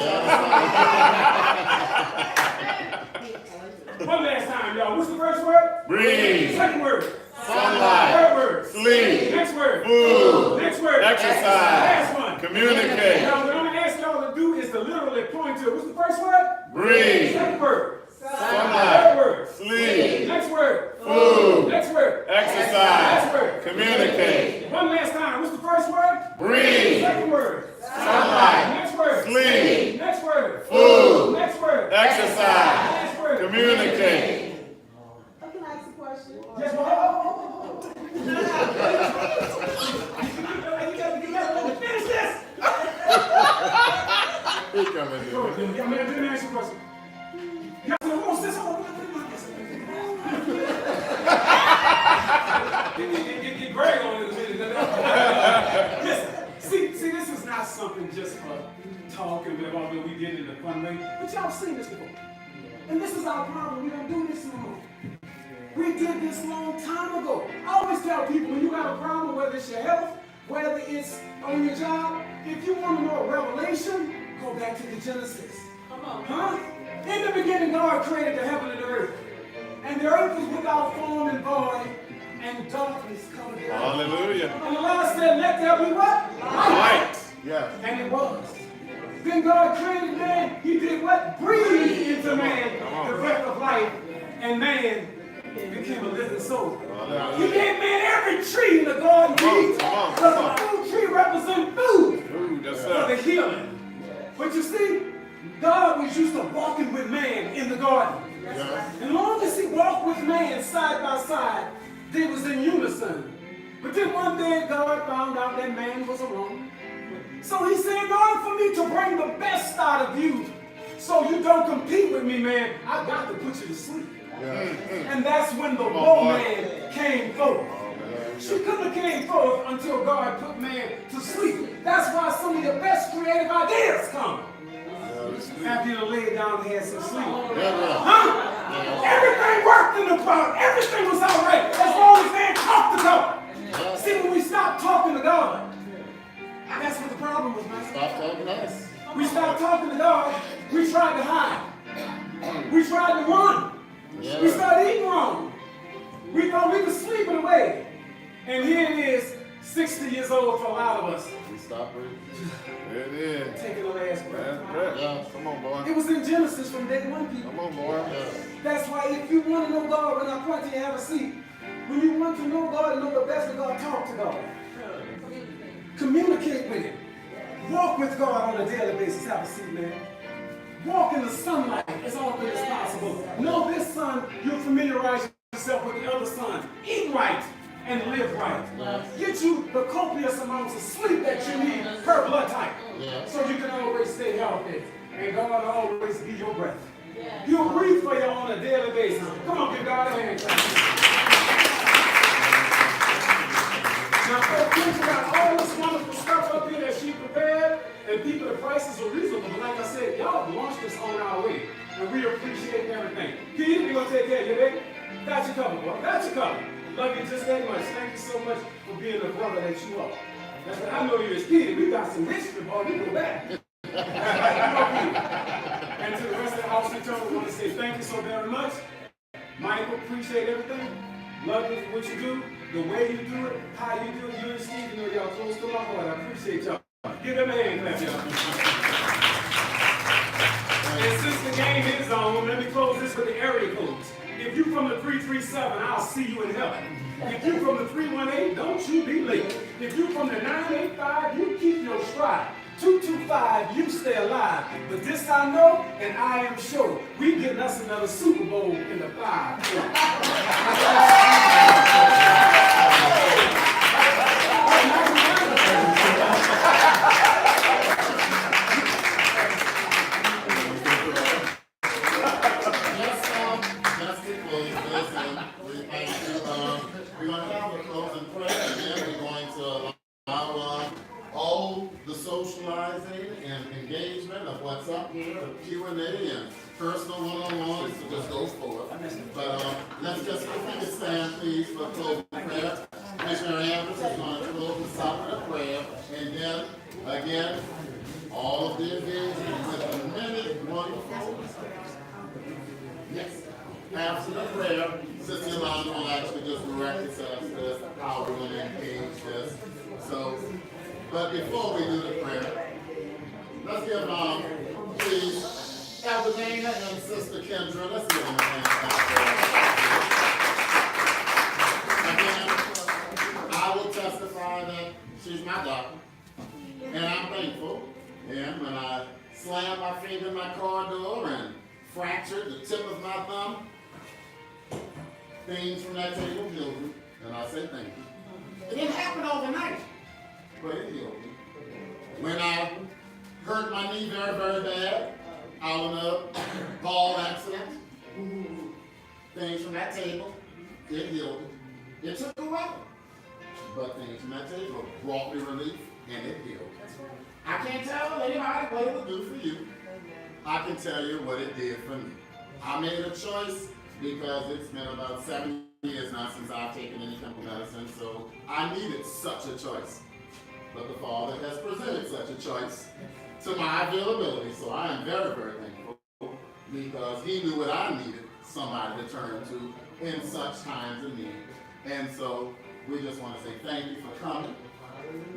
One last time, y'all. What's the first word? Breathe. Second word? Sunlight. Third word? Sleep. Next word? Food. Next word? Exercise. Last one? Communicate. Now, what I'm going to ask y'all to do is to literally point to it. What's the first word? Breathe. Second word? Sunlight. Third word? Sleep. Next word? Food. Next word? Exercise. Last word? Communicate. One last time. What's the first word? Breathe. Second word? Sunlight. Next word? Sleep. Next word? Food. Next word? Exercise. Last word? Communicate. Can I ask a question? Yes, well, you gotta finish this. He coming in. Let me ask you a question. Y'all say, what's this? Get Greg on in a minute. Listen, see, this is not we did it in a fun way. But y'all seen this before. And this is our problem. We don't do this no more. We did this long time ago. I always tell people, when you got a problem, whether it's your health, whether it's on your job, if you want to know a revelation, go back to the Genesis. Come on. Huh? In the beginning, God created the heaven and the earth. And the earth was without form and void, and darkness covered the earth. Hallelujah. And the Lord said, let there be what? Light. Yes. And it was. Then God created man. He did what? Breathed into man the breath of life. And man became a living soul. He gave man every tree in the garden to eat. Because the fruit tree represents food Yes, for the sir. healing. But you see, God was used to walking with man in the garden. Yeah. And long as he walked with man side by side, they was in unison. But then one day God found out that man was alone. So he said, in order for me to bring the best out of you, so you don't compete with me, man, I got to put you to sleep. And that's when the woman came forth. She couldn't have came forth until God put man to sleep. That's why some of your best creative ideas come after you laid down and had some sleep. Huh? Everything worked in the park. Everything was all right as long as man talked to God. See, when we stopped talking to God, that's what the problem was, man. Stop talking to us. We stopped talking to God. We tried to hide. We tried to run. We started eating wrong. We thought we could sleep it away. And here it is, 60 years old for a lot of us. We stop breathing. It is. Taking the last breath. That's right. Yeah. Come on, boy. It was in Genesis from day one, people. Come on, boy. That's why if you want to know God, when I point to you, have a seat. When you want to know God and know the best of God, talk to God. Communicate with Him. Walk with God on a daily basis. Have a seat, man. Walk in the sunlight as often as possible. Know this sun, you'll familiarize yourself with the other sun. Eat right and live right. Get you the copious amounts of sleep that you need per blood type. So you can always stay healthy. And God will always be your breath. He'll breathe for you on a daily basis. Come on, give God a hand. Now, folks, we got all this wonderful stuff up here that she prepared, and people, the prices are reasonable. But like I said, y'all launched this on our way, and we appreciate everything. Keith, we're going to take care of you, baby. Got you covered, bro. Got you covered. Love you just that much. Thank you so much for being the brother that you are. That's what I know you as Keith. We got some history, boy. We go back. And to the rest of the house return, we want to say thank you so very much. Michael, appreciate everything. Love you for what you do, the way you do it, how you do it. You and Steve, you know y'all close to my heart. I appreciate y'all. Give them a hand clap, y'all. And since the game is on, let me close this with the area codes. If you from the 337, I'll see you in heaven. If you from the 318, don't you be late. If you from the 985, you keep your stride. 225, you stay alive. But this I know, and I am sure, we getting us another Super Bowl in the 5. We're going to have a closing prayer, and then we're going to allow all the socializing and engagement of what's up here, the Q&A and personal one-on-ones to just go forward. But let's just, if we can stand, please, for closing prayer. Missionary Andrews is going to close the top of the prayer, and then, again, all of the engagement with the many wonderful. Yes. After the prayer, Sister Yolanda will actually just direct us as to how we're going to engage this. So, but before we do the prayer, let's give please, Elder Dana and Sister Kendra, let's give them a hand. Again, I will testify that she's my doctor, and I'm thankful. And when I slammed my finger in my car door and fractured the tip of my thumb, things from that table healed me, and I say thank you. It didn't happen overnight, but it healed me. When I hurt my knee very, very bad, out in a ball accident, things from that table, it healed me. It took a while, but things from that table brought me relief, and it healed. I can't tell anybody what it will do for you, I can tell you what it did for me. I made a choice because it's been about 7 years now since I've taken any chemical medicine, so I needed such a choice. But the Father has presented such a choice to my availability, so I am very, very thankful because He knew what I needed somebody to turn to in such times of need. And so we just want to say thank you for coming.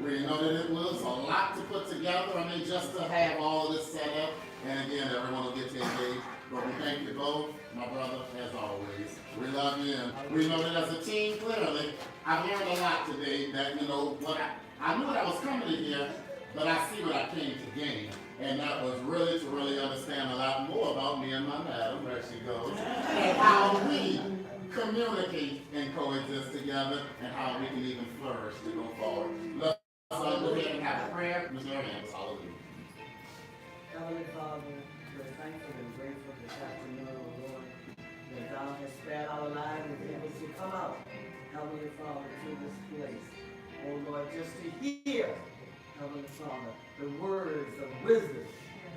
We know that it was a lot to put together, I mean, just to have all of this set up. And again, everyone will get to engage. But we thank you both, my brother, as always. We love you, and we know that as a team, clearly, I've learned a lot today that, you know, what I knew that I was coming in here, but I see what I came to gain. And that was really to really understand a lot more about me and my madam, where she goes, and how we communicate and coexist together, and how we can even flourish to go forward. Let's go ahead and have a prayer. Ms. Mary Ann, hallelujah. Heavenly Father, we're thankful and grateful this afternoon, O Lord, that Thou hast spared our lives and able to come out, Heavenly Father, to this place. Oh Lord, just to hear, Heavenly Father, the words of wisdom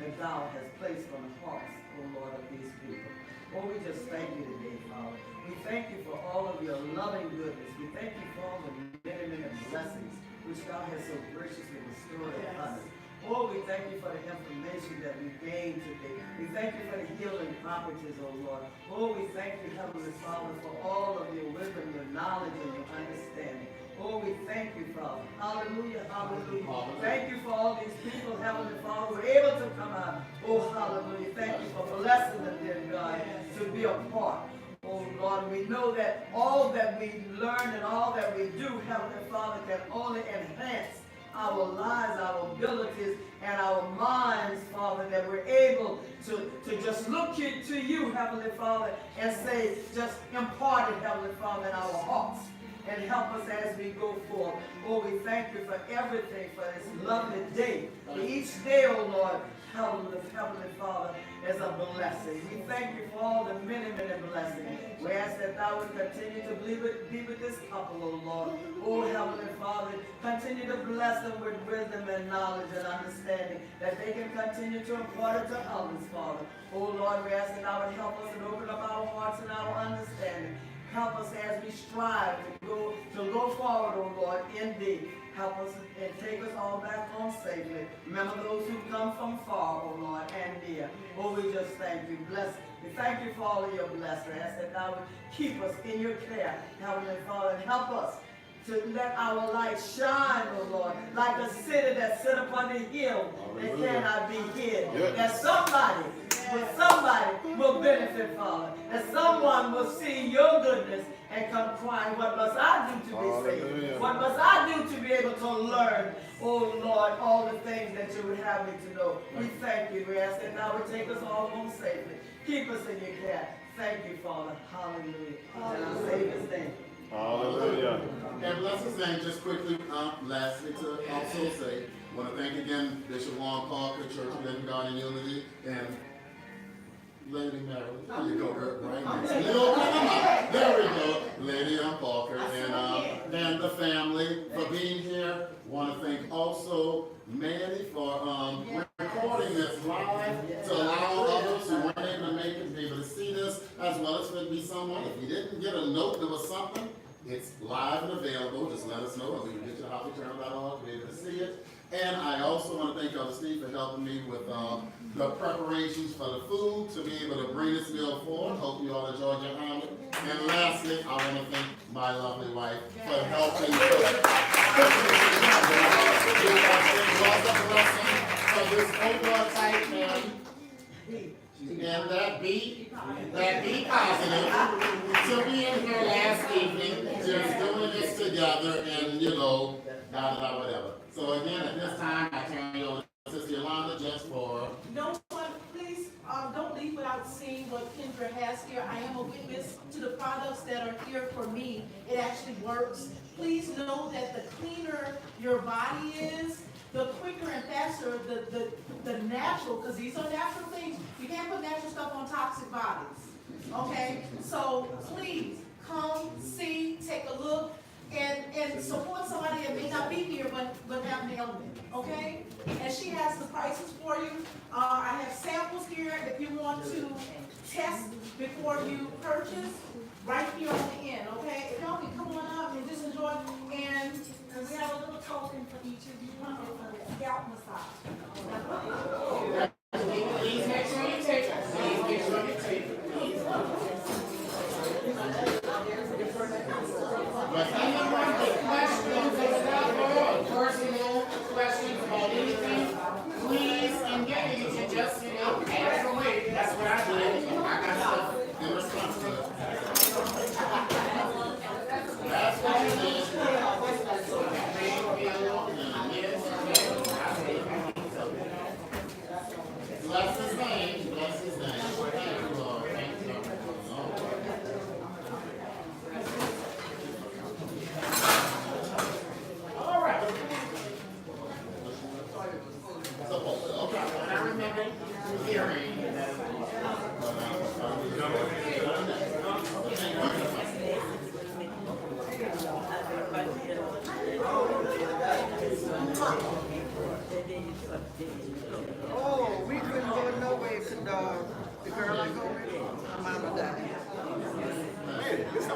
that Thou hast placed on the hearts, O Lord, of these people. Oh, we just thank you today, Father. We thank you for all of your loving goodness. We thank you for all the many, many blessings which Thou hast so graciously bestowed upon us. Oh, we thank you for the information that we gained today. We thank you for the healing properties, oh Lord. Oh, we thank you, Heavenly Father, for all of your wisdom, your knowledge, and your understanding. Oh, we thank you, Father. Hallelujah, hallelujah. Thank you for all these people, Heavenly Father, who were able to come out. Oh, hallelujah. Thank you for blessing them, dear God, to be a part. Oh, Lord, we know that all that we learn and all that we do, Heavenly Father, can only enhance our lives, our abilities, and our minds, Father, that we're able to just look to you, Heavenly Father, and say, just impart it, Heavenly Father, in our hearts, and help us as we go forth. Oh, we thank you for everything, for this lovely day. For each day, oh Lord, Heavenly Father, is a blessing. We thank you for all the many, many blessings. We ask that Thou would continue to be with this couple, oh Lord. Oh, Heavenly Father, continue to bless them with wisdom and knowledge and understanding, that they can continue to impart it to others, Father. Oh Lord, we ask that Thou would help us and open up our hearts and our understanding. Help us as we strive to go forward, oh Lord, indeed. Help us and take us all back home safely. Remember those who come from far, oh Lord, and near. Oh, we just thank you. Bless. We thank you for all of your blessings. I ask that Thou would keep us in your care, Heavenly Father, and help us to let our light shine, oh Lord, like a city that sit upon the hill that cannot be hid. Yes. That somebody will benefit, Father. That someone will see your goodness and come crying, what must I do to be saved? Hallelujah. What must I do to be able to learn, oh Lord, all the things that you would have me to know? We thank you. We ask that Thou would take us all home safely. Keep us in your care. Thank you, Father. Hallelujah. In our Savior's name. Hallelujah. And bless his name just quickly, lastly to also say, I want to thank again Bishop Warren Parker, Church of Living God in Unity, and Lady Mary. There you go, girl. Right now. There we go. Lady Parker and the family for being here. Want to thank also Manny for recording this live to allow others who weren't able to make it to be able to see this, as well as for be someone. If you didn't get a note, there was something. It's live and available. Just let us know, and we can get you a hopperjournal.org to be able to see it. And I also want to thank Elder Steve for helping me with the preparations for the food to be able to bring this meal forward. Hope you all enjoyed your omelet. And lastly, I want to thank my lovely wife for helping. For this overall tight man. And that be positive to be in here last evening, just doing this together and, you know, whatever. So again, at this time, I turn you over to Sister Yolanda just for... No one, please, don't leave without seeing what Kendra has here. I am a witness to the products that are here for me. It actually works. Please know that the cleaner your body is, the quicker and faster the natural, because these are natural things. You can't put natural stuff on toxic bodies. Okay? So please come, see, take a look. and support somebody that may not be here, but have an element, okay? And she has the prices for you. I have samples here if you want to test before you purchase, right here on the end, okay? If y'all can come on up and just enjoy, and we have a little token for each of you, for the scalp massage. Please make sure you take it. Please make sure you take it. Anyone with questions about personal questions about anything, please engage and just, ask away. That's what I do. I got stuff in response to it. That's what it is. Bless his name, bless his name. Thank you, Lord. Thank you, Lord. All right. Okay, and I remember hearing that. Oh, we couldn't go nowhere to the girl I go with. My mama died. Hey, this is my